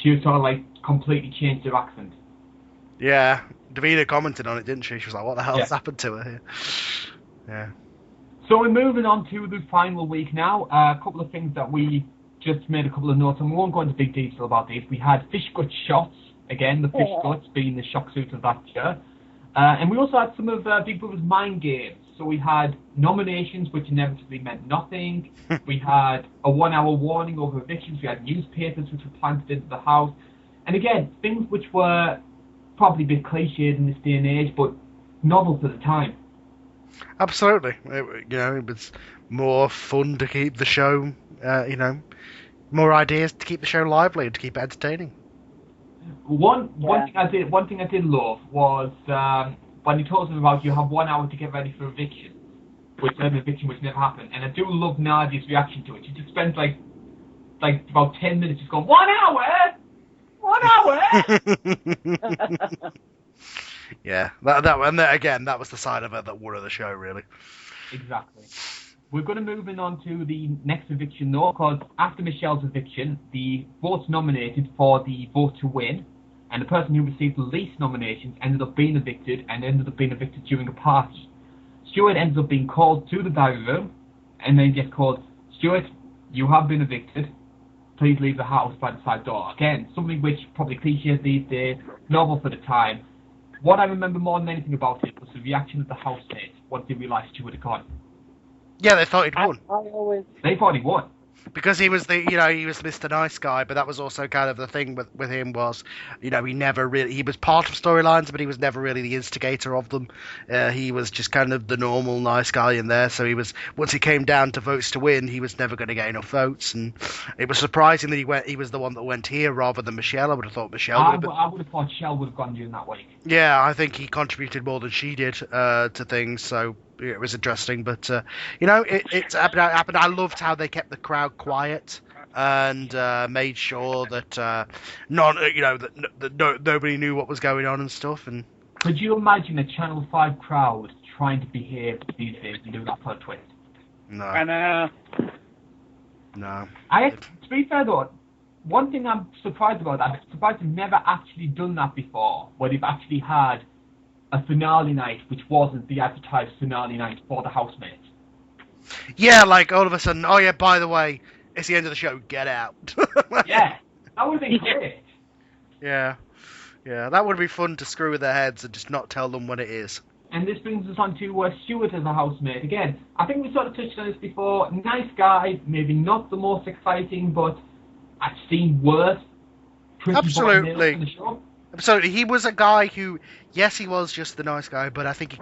she was sort of like completely changed her accent. Yeah, Davina commented on it, didn't she? She was like, what the hell has happened to her here? Yeah. So we're moving on to the final week now. A couple of things that we just made a couple of notes, and we won't go into big detail about these. We had fish gut shots, again, the fish guts being the shock suit of that year. And we also had some of Big Brother's mind games. So we had nominations, which inevitably meant nothing. We had a 1 hour warning over evictions. We had newspapers, which were planted into the house. And again, things which were probably a bit cliched in this day and age, but novel for the time. Absolutely. It was more fun to keep the show, more ideas to keep the show lively and to keep it entertaining. One thing I did love was when he told us about you have 1 hour to get ready for eviction, which never happened. And I do love Nadia's reaction to it. She just spends like about 10 minutes just going, 1 hour! 1 hour! Yeah, that was the side of it that won the show, really. Exactly. We're going to move on to the next eviction, though, because after Michelle's eviction, the votes nominated for the vote to win, and the person who received the least nominations ended up being evicted, and ended up being evicted during a party. Stuart ends up being called to the diary room, and then gets called, Stuart, you have been evicted. Please leave the house by the side door. Again, something which probably cliched these days, novel for the time. What I remember more than anything about it was the reaction of the housemates once they realised Stuart had gone. Yeah, they thought he'd won. They thought he won. Because he was he was Mr. Nice Guy, but that was also kind of the thing with him was, he was part of storylines, but he was never really the instigator of them. He was just kind of the normal nice guy in there, so once he came down to votes to win, he was never going to get enough votes, and it was surprising that he was the one that went here rather than Michelle. I would have thought Michelle I would have thought Michelle would have gone during that week. Yeah, I think he contributed more than she did to things, so it was interesting, but it's happened. I loved how they kept the crowd quiet and made sure that nobody knew what was going on and stuff. And could you imagine a Channel 5 crowd trying to behave these days and do that plot twist? No. And No. To be fair though, one thing I'm surprised about, I'm surprised they've never actually done that before, where they've actually had a finale night which wasn't the advertised finale night for the housemates. Yeah, like all of a sudden, oh yeah, by the way, it's the end of the show, get out. Yeah, that would have been great. Yeah. Yeah, that would be fun to screw with their heads and just not tell them what it is. And this brings us on to Stuart as a housemate. Again, I think we sort of touched on this before. Nice guy, maybe not the most exciting, but I've seen worse. Absolutely. On the show. Absolutely, he was a guy who, yes, he was just the nice guy, but I think he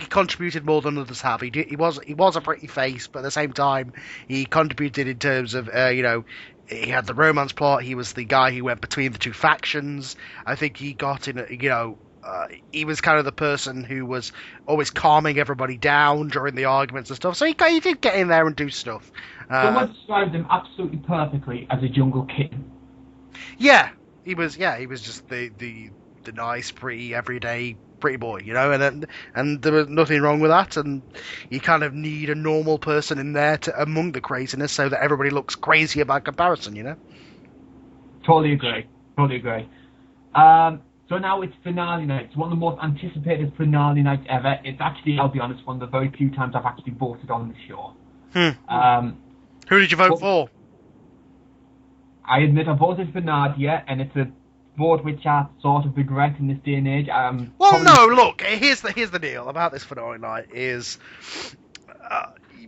contributed more than others have. He was a pretty face, but at the same time, he contributed in terms of he had the romance plot. He was the guy who went between the two factions. I think he got in, he was kind of the person who was always calming everybody down during the arguments and stuff. So he did get in there and do stuff. Someone described him absolutely perfectly as a jungle kitten. Yeah, he was just the nice, pretty, everyday pretty boy, and there was nothing wrong with that. And you kind of need a normal person in there among the craziness, so that everybody looks crazy by comparison, Totally agree. So now it's finale night. It's one of the most anticipated finale nights ever. It's actually, I'll be honest, one of the very few times I've actually voted on the show. Who did you vote for? I admit I voted for Nadia, and it's a vote which I sort of regret in this day and age. Look, here's the deal about this finale night is,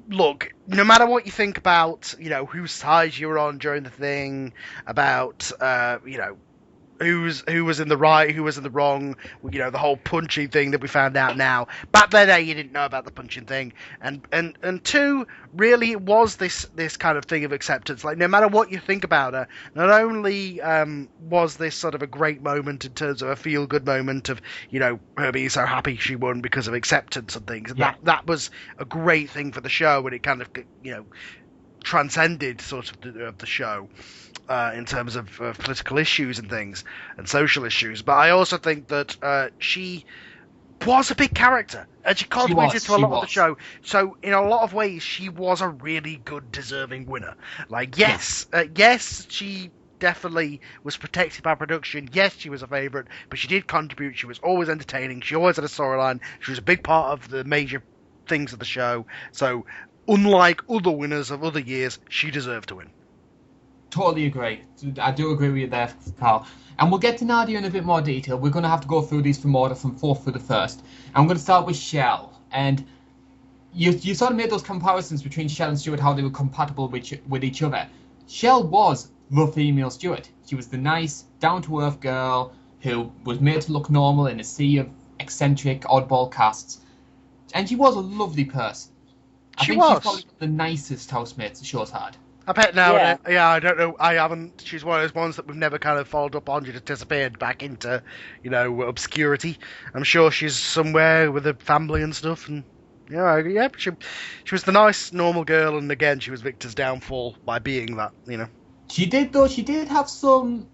look, no matter what you think about, whose side you were on during the thing, about, who was in the right, who was in the wrong, the whole punching thing that we found out now. Back then, you didn't know about the punching thing, and two, really, it was this kind of thing of acceptance. Like, no matter what you think about her, not only was this sort of a great moment in terms of a feel-good moment of, her being so happy she won because of acceptance and things, and that was a great thing for the show, and it kind of, transcended sort of the show. In terms of political issues and things, and social issues. But I also think that she was a big character, and she contributed to a lot of the show. So, in a lot of ways, she was a really good, deserving winner. Like, yes, she definitely was protected by production. Yes, she was a favourite, but she did contribute. She was always entertaining. She always had a storyline. She was a big part of the major things of the show. So, unlike other winners of other years, she deserved to win. Totally agree. I do agree with you there, Carl. And we'll get to Nadia in a bit more detail. We're going to have to go through these from order from fourth through the first. And I'm going to start with Shell. And you sort of made those comparisons between Shell and Stuart, how they were compatible with each other. Shell was the female Stuart. She was the nice, down-to-earth girl who was made to look normal in a sea of eccentric, oddball casts. And she was a lovely person. I think she's probably the nicest housemates the show's had. I bet now, I don't know, I haven't, she's one of those ones that we've never kind of followed up on, she just disappeared back into, obscurity. I'm sure she's somewhere with her family and stuff, and, she was the nice, normal girl, and again, she was Victor's downfall by being that, She did have some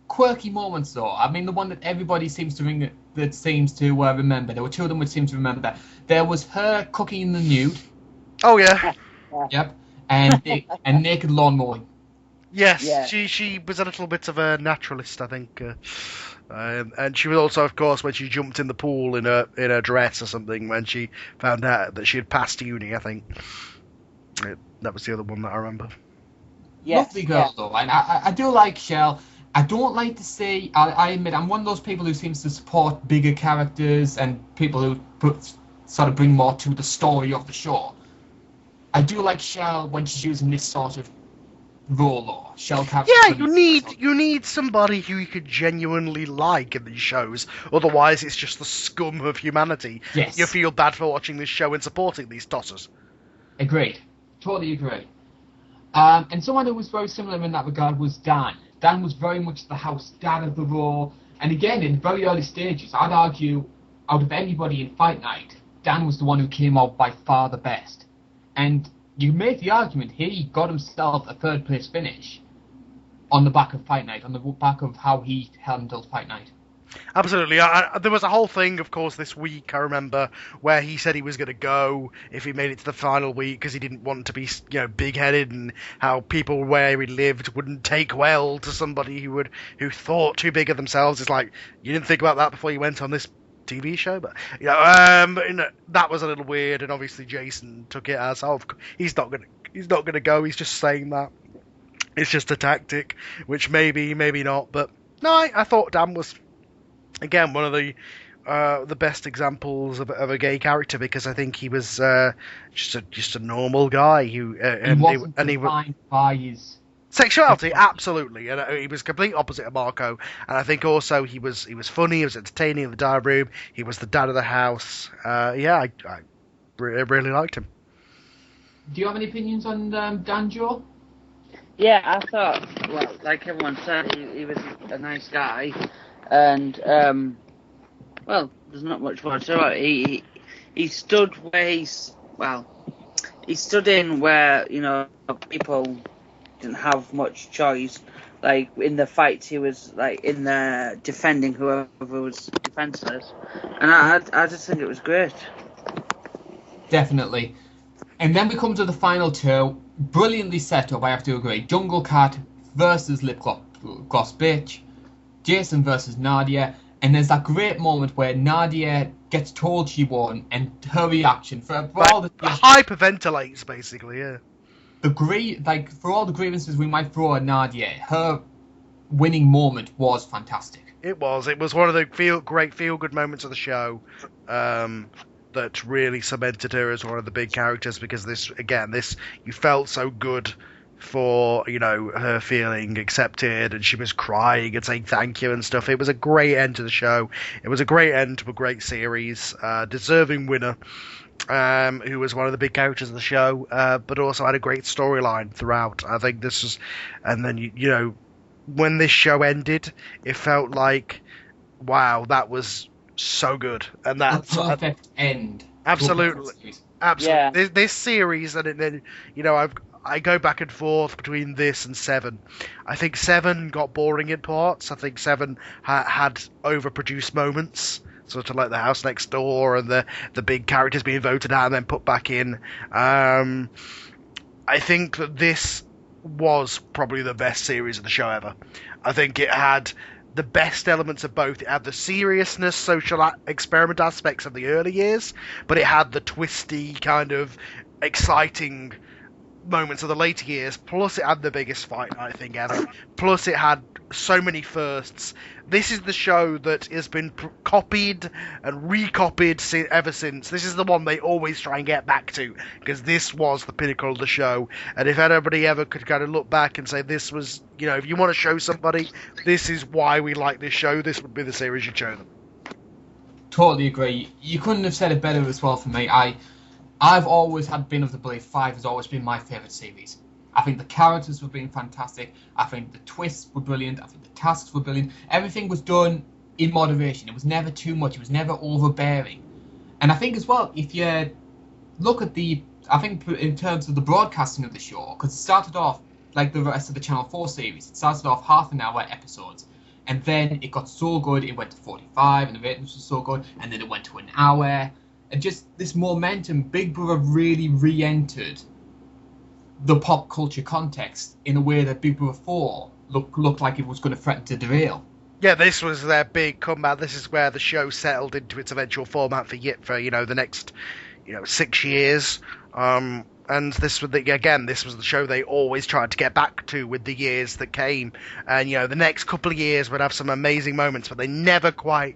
quirky moments, though. I mean, the one that everybody seems to remember, there were two of them which seem to remember that. There was her cooking in the nude. Oh, yeah. Yep. And naked lawn mowing. Yes, yeah. She was a little bit of a naturalist, I think, and she was also, of course, when she jumped in the pool in a dress or something when she found out that she had passed uni. I think that was the other one that I remember. Yes, lovely girl though, and I do like Shell. I don't like to say. I admit I'm one of those people who seems to support bigger characters and people who sort of bring more to the story of the show. I do like Shell when she's using this sort of role or Shell character. Yeah, you need somebody who you could genuinely like in these shows. Otherwise, it's just the scum of humanity. Yes. You feel bad for watching this show and supporting these tossers. Agreed. Totally agree. And someone who was very similar in that regard was Dan. Dan was very much the house dad of the role. And again, in very early stages, I'd argue, out of anybody in Fight Night, Dan was the one who came out by far the best. And you make the argument he got himself a third-place finish on the back of Fight Night, on the back of how he handled Fight Night. Absolutely. There was a whole thing, of course, this week, I remember, where he said he was going to go if he made it to the final week because he didn't want to be, big-headed, and how people where he lived wouldn't take well to somebody who thought too big of themselves. It's like, you didn't think about that before you went on this TV show, but that was a little weird, and obviously Jason took it as, he's not gonna go. He's just saying that. It's just a tactic, which maybe not, but no, I thought Dan was, again, one of the best examples of a gay character, because I think he was just a normal guy who He wasn't defined by his sexuality, absolutely, and he was complete opposite of Marco. And I think also he was funny, he was entertaining in the diary room, he was the dad of the house. I really liked him. Do you have any opinions on Dan, Joe? Yeah, I thought, well, like everyone said, he was a nice guy, and well, there's not much more to say about it. He stood where he stood in where people didn't have much choice. Like in the fights, he was like in there defending whoever was defenseless, and I just think it was great. Definitely. And then we come to the final two, brilliantly set up, I have to agree. Jungle Cat versus Lip Gloss Bitch, Jason versus Nadia, and there's that great moment where Nadia gets told she won, and her reaction for all the hyperventilates, basically, yeah. For all the grievances we might throw at Nadia, her winning moment was fantastic. It was one of the great feel-good moments of the show. That really cemented her as one of the big characters, because this you felt so good for her feeling accepted, and she was crying and saying thank you and stuff. It was a great end to the show. It was a great end to a great series. Deserving winner, who was one of the big characters of the show, but also had a great storyline throughout. I think this was, and then when this show ended, it felt like, wow, that was so good, and that's a perfect end. Absolutely. Yeah. This series, and then I go back and forth between this and 7. I think 7 got boring in parts. I think 7 had overproduced moments, sort of like The House Next Door and the big characters being voted out and then put back in. I think that this was probably the best series of the show ever. I think it had the best elements of both. It had the seriousness, social experiment aspects of the early years, but it had the twisty, kind of exciting moments of the later years, plus it had the biggest fight, I think, ever. Plus it had so many firsts. This is the show that has been copied and recopied ever since. This is the one they always try and get back to, because this was the pinnacle of the show. And if anybody ever could kind of look back and say this was, if you want to show somebody, this is why we like this show, this would be the series you'd show them. Totally agree. You couldn't have said it better as well for me. I've always been of the belief 5 has always been my favourite series. I think the characters were being fantastic. I think the twists were brilliant. I think the tasks were brilliant. Everything was done in moderation. It was never too much. It was never overbearing. And I think as well, if you look at I think in terms of the broadcasting of the show, because it started off like the rest of the Channel 4 series. It started off half an hour episodes. And then it got so good, it went to 45, and the ratings were so good. And then it went to an hour. And just this momentum, Big Brother really re-entered the pop culture context in a way that Big Brother 4 looked like it was going to threaten to derail. Yeah, this was their big comeback. This is where the show settled into its eventual format for the next 6 years. And this was the show they always tried to get back to with the years that came. And the next couple of years would have some amazing moments, but they never quite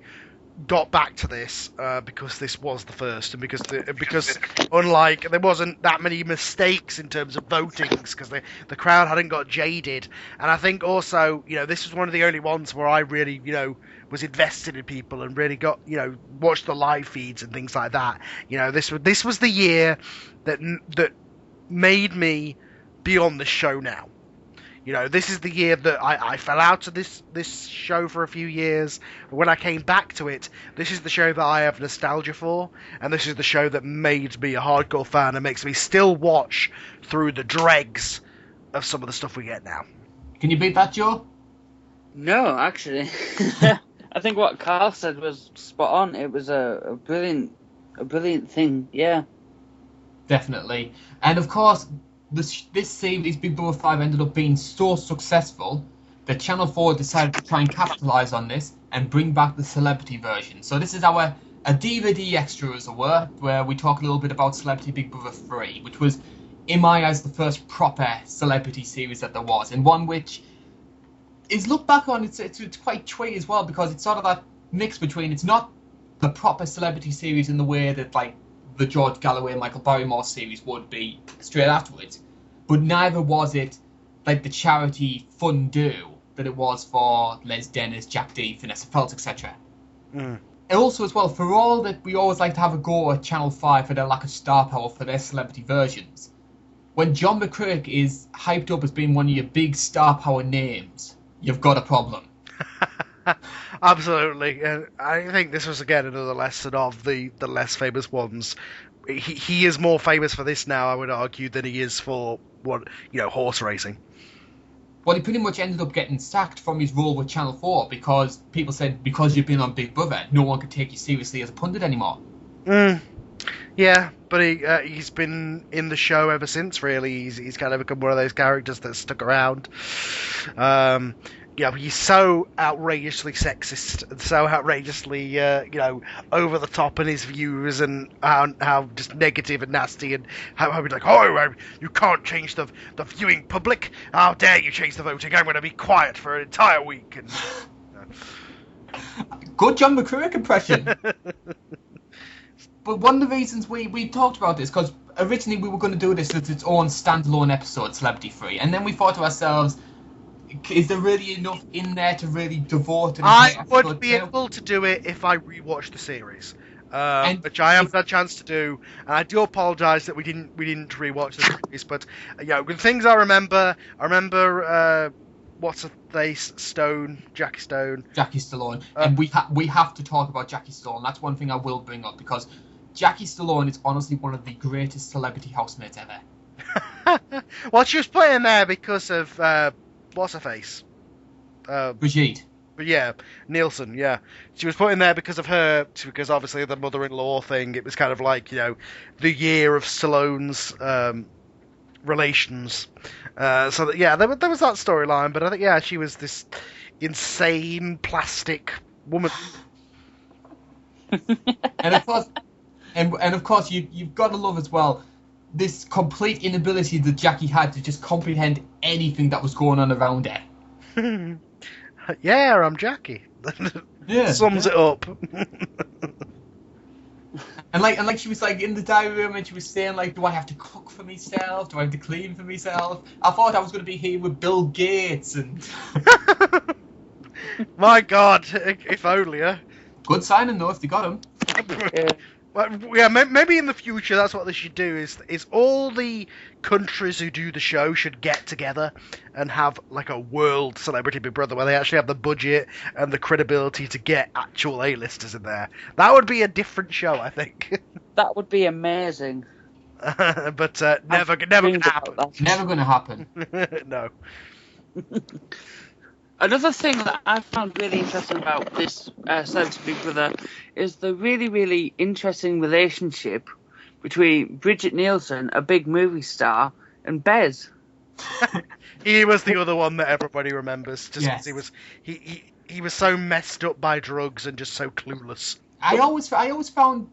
got back to this because this was the first, and because unlike, there wasn't that many mistakes in terms of votings, because the crowd hadn't got jaded. And I think also this was one of the only ones where I really was invested in people and really got watched the live feeds and things like that. This was the year that made me be on the show now. This is the year that I fell out of this show for a few years. But when I came back to it, this is the show that I have nostalgia for. And this is the show that made me a hardcore fan and makes me still watch through the dregs of some of the stuff we get now. Can you beat that, Joe? No, actually. I think what Carl said was spot on. It was a brilliant thing. Yeah. Definitely. And of course, this series, Big Brother 5, ended up being so successful that Channel 4 decided to try and capitalise on this and bring back the celebrity version. So this is a DVD extra, as it were, where we talk a little bit about Celebrity Big Brother 3, which was, in my eyes, the first proper celebrity series that there was, and one which is looked back on, it's quite twee as well, because it's sort of that mix between, it's not the proper celebrity series in the way that, like, the George Galloway and Michael Barrymore series would be straight afterwards, but neither was it like the charity fun do that it was for Les Dennis, Jack D, Vanessa Feltz, etc. And also as well, for all that we always like to have a go at Channel 5 for their lack of star power for their celebrity versions, when John McCrick is hyped up as being one of your big star power names, you've got a problem. Absolutely, and I think this was again another lesson of the less famous ones. He is more famous for this now, I would argue, than he is for horse racing. Well, he pretty much ended up getting sacked from his role with Channel 4 because people said, because you've been on Big Brother, no one could take you seriously as a pundit anymore. Yeah, but he's been in the show ever since, really. He's kind of become one of those characters that stuck around. He's so outrageously sexist and so outrageously, over the top in his views, and how just negative and nasty, and how he's like, you can't change the viewing public. How dare you change the voting? I'm going to be quiet for an entire week. And good John McCrick impression. But one of the reasons we talked about this, because originally we were going to do this as its own standalone episode, Celebrity Free, and then we thought to ourselves, is there really enough in there to really devote? I would be able to do it if I rewatched the series, which I haven't had a chance to do, and I do apologise that we didn't rewatch the series. But the things I remember, what's her face? Jackie Stallone, and we have to talk about Jackie Stallone. That's one thing I will bring up, because Jackie Stallone is honestly one of the greatest celebrity housemates ever. Well, she was put in there because of what's her face? Brigitte. But yeah, Nielsen. Yeah, she was put in there because of her, because obviously the mother-in-law thing. It was kind of like the year of Stallone's relations. There was that storyline, but I think she was this insane plastic woman. And of course, you've got to love as well this complete inability that Jackie had to just comprehend anything that was going on around her. Yeah, I'm Jackie. Yeah, sums it up. And like she was like in the diary room, and she was saying like, do I have to cook for myself? Do I have to clean for myself? I thought I was going to be here with Bill Gates and. My God, if only, huh? Good signing though if they got him. Well, yeah, maybe in the future that's what they should do. Is all the countries who do the show should get together and have like a world Celebrity Big Brother where they actually have the budget and the credibility to get actual A-listers in there. That would be a different show, I think. That would be amazing. But never gonna happen. Never gonna happen. No. Another thing that I found really interesting about this Celebrity Big Brother is the really, really interesting relationship between Bridget Nielsen, a big movie star, and Bez. He was the other one that everybody remembers, just because Yes. he was so messed up by drugs and just so clueless. I always found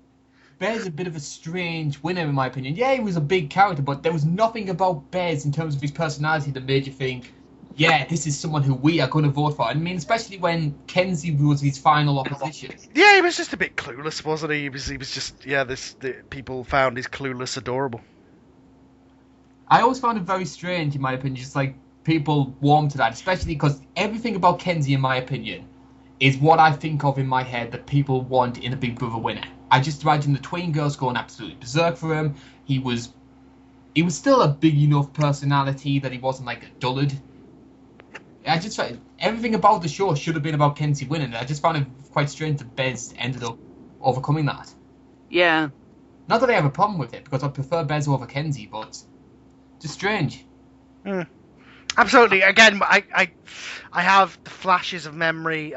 Bez a bit of a strange winner, in my opinion. Yeah, he was a big character, but there was nothing about Bez in terms of his personality that made you think, yeah, this is someone who we are going to vote for. I mean, especially when Kenzie was his final opposition. Yeah, he was just a bit clueless, wasn't he? He was just, people found his clueless adorable. I always found it very strange, in my opinion, just like people warm to that, especially because everything about Kenzie, in my opinion, is what I think of in my head that people want in a Big Brother winner. I just imagine the twin girls going absolutely berserk for him. He was still a big enough personality that he wasn't like a dullard. I just found everything about the show should have been about Kenzie winning. I just found it quite strange that Bez ended up overcoming that. Yeah. Not that I have a problem with it, because I prefer Bez over Kenzie, but just strange. Absolutely. Again, I have the flashes of memory.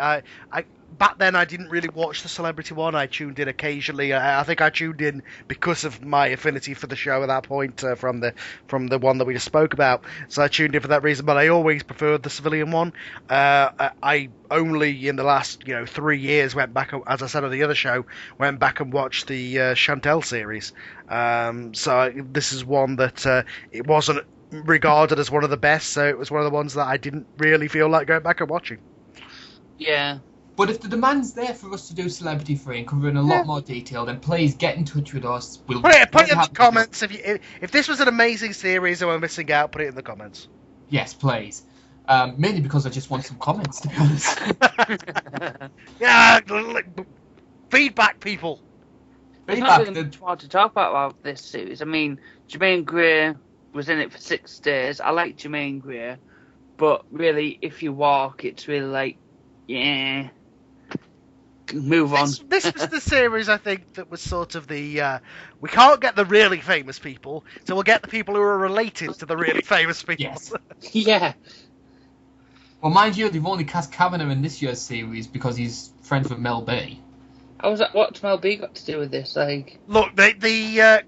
back then I didn't really watch the celebrity one. I tuned in occasionally. I think I tuned in because of my affinity for the show at that point from the one that we just spoke about. So I tuned in for that reason. But I always preferred the civilian one. I only in the last 3 years went back, as I said on the other show, went back and watched the Chantel series. So this is one that it wasn't regarded as one of the best. So it was one of the ones that I didn't really feel like going back and watching. Yeah. But if the demand's there for us to do Celebrity Free and cover in a lot more detail, then please get in touch with us. We'll put it in the comments. If this was an amazing series and we're missing out, put it in the comments. Yes, please. Mainly because I just want some comments, to be honest. Yeah, feedback, people. There's not really much more to talk about this series. I mean, Jermaine Greer was in it for 6 days. I like Jermaine Greer, but really, if you walk, it's really like, yeah, move on. This was the series, I think, that was sort of the we can't get the really famous people, so we'll get the people who are related to the really famous people. Yes. Yeah. Well, mind you, they've only cast Kavanagh in this year's series because he's friends with Mel B. What's Mel B got to do with this? Like, look, they've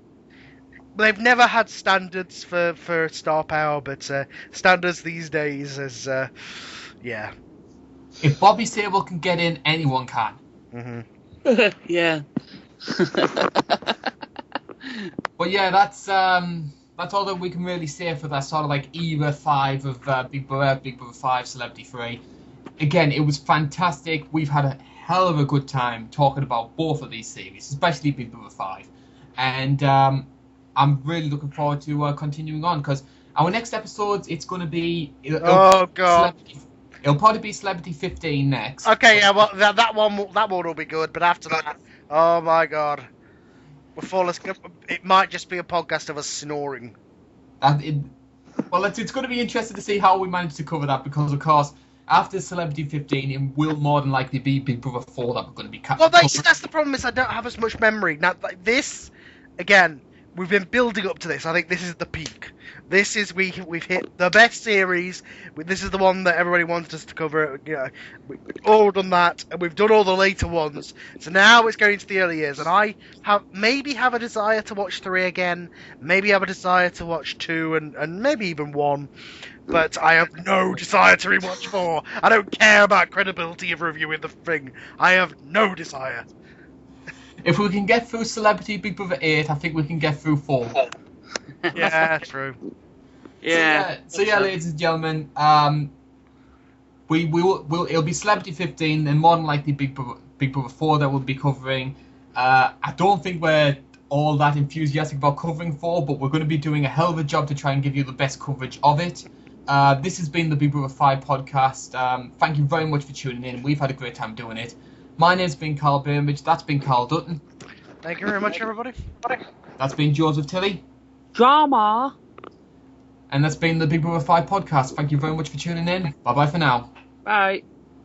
never had standards for star power, but standards these days is yeah. If Bobby Sable can get in, anyone can. Mm-hmm. Yeah. But yeah, that's all that we can really say for that sort of like era 5 of Big Brother 5 Celebrity Free. Again, it was fantastic. We've had a hell of a good time talking about both of these series, especially Big Brother 5. And I'm really looking forward to continuing on, because our next episode, it's going to be... Oh, God. It'll probably be Celebrity 15 next. Okay, yeah, well, that one will be good, but after that, oh my God. It might just be a podcast of us snoring. Well, it's going to be interesting to see how we manage to cover that, because, of course, after Celebrity 15, it will more than likely be Big Brother 4 that we're going to be covering. Well, that's the problem, is I don't have as much memory. Now, like this, again, we've been building up to this. I think this is the peak. This is we've hit the best series. This is the one that everybody wanted us to cover. We've all done that, and we've done all the later ones. So now it's going into the early years, and I have a desire to watch 3 again. Maybe have a desire to watch 2 and maybe even 1. But I have no desire to rewatch 4. I don't care about credibility of reviewing the thing. I have no desire. If we can get through Celebrity Big Brother 8, I think we can get through 4. Yeah, true. Yeah. So yeah, ladies and gentlemen, it'll be Celebrity 15 and more than likely Big Brother 4 that we'll be covering. I don't think we're all that enthusiastic about covering 4, but we're going to be doing a hell of a job to try and give you the best coverage of it. This has been the Big Brother 5 podcast. Thank you very much for tuning in. We've had a great time doing it. My name's been Carl Burmage. That's been Carl Dutton. Thank you very much, everybody. That's been Joseph Tilley. Drama. And that's been the Big Brother 5 podcast. Thank you very much for tuning in. Bye-bye for now. Bye.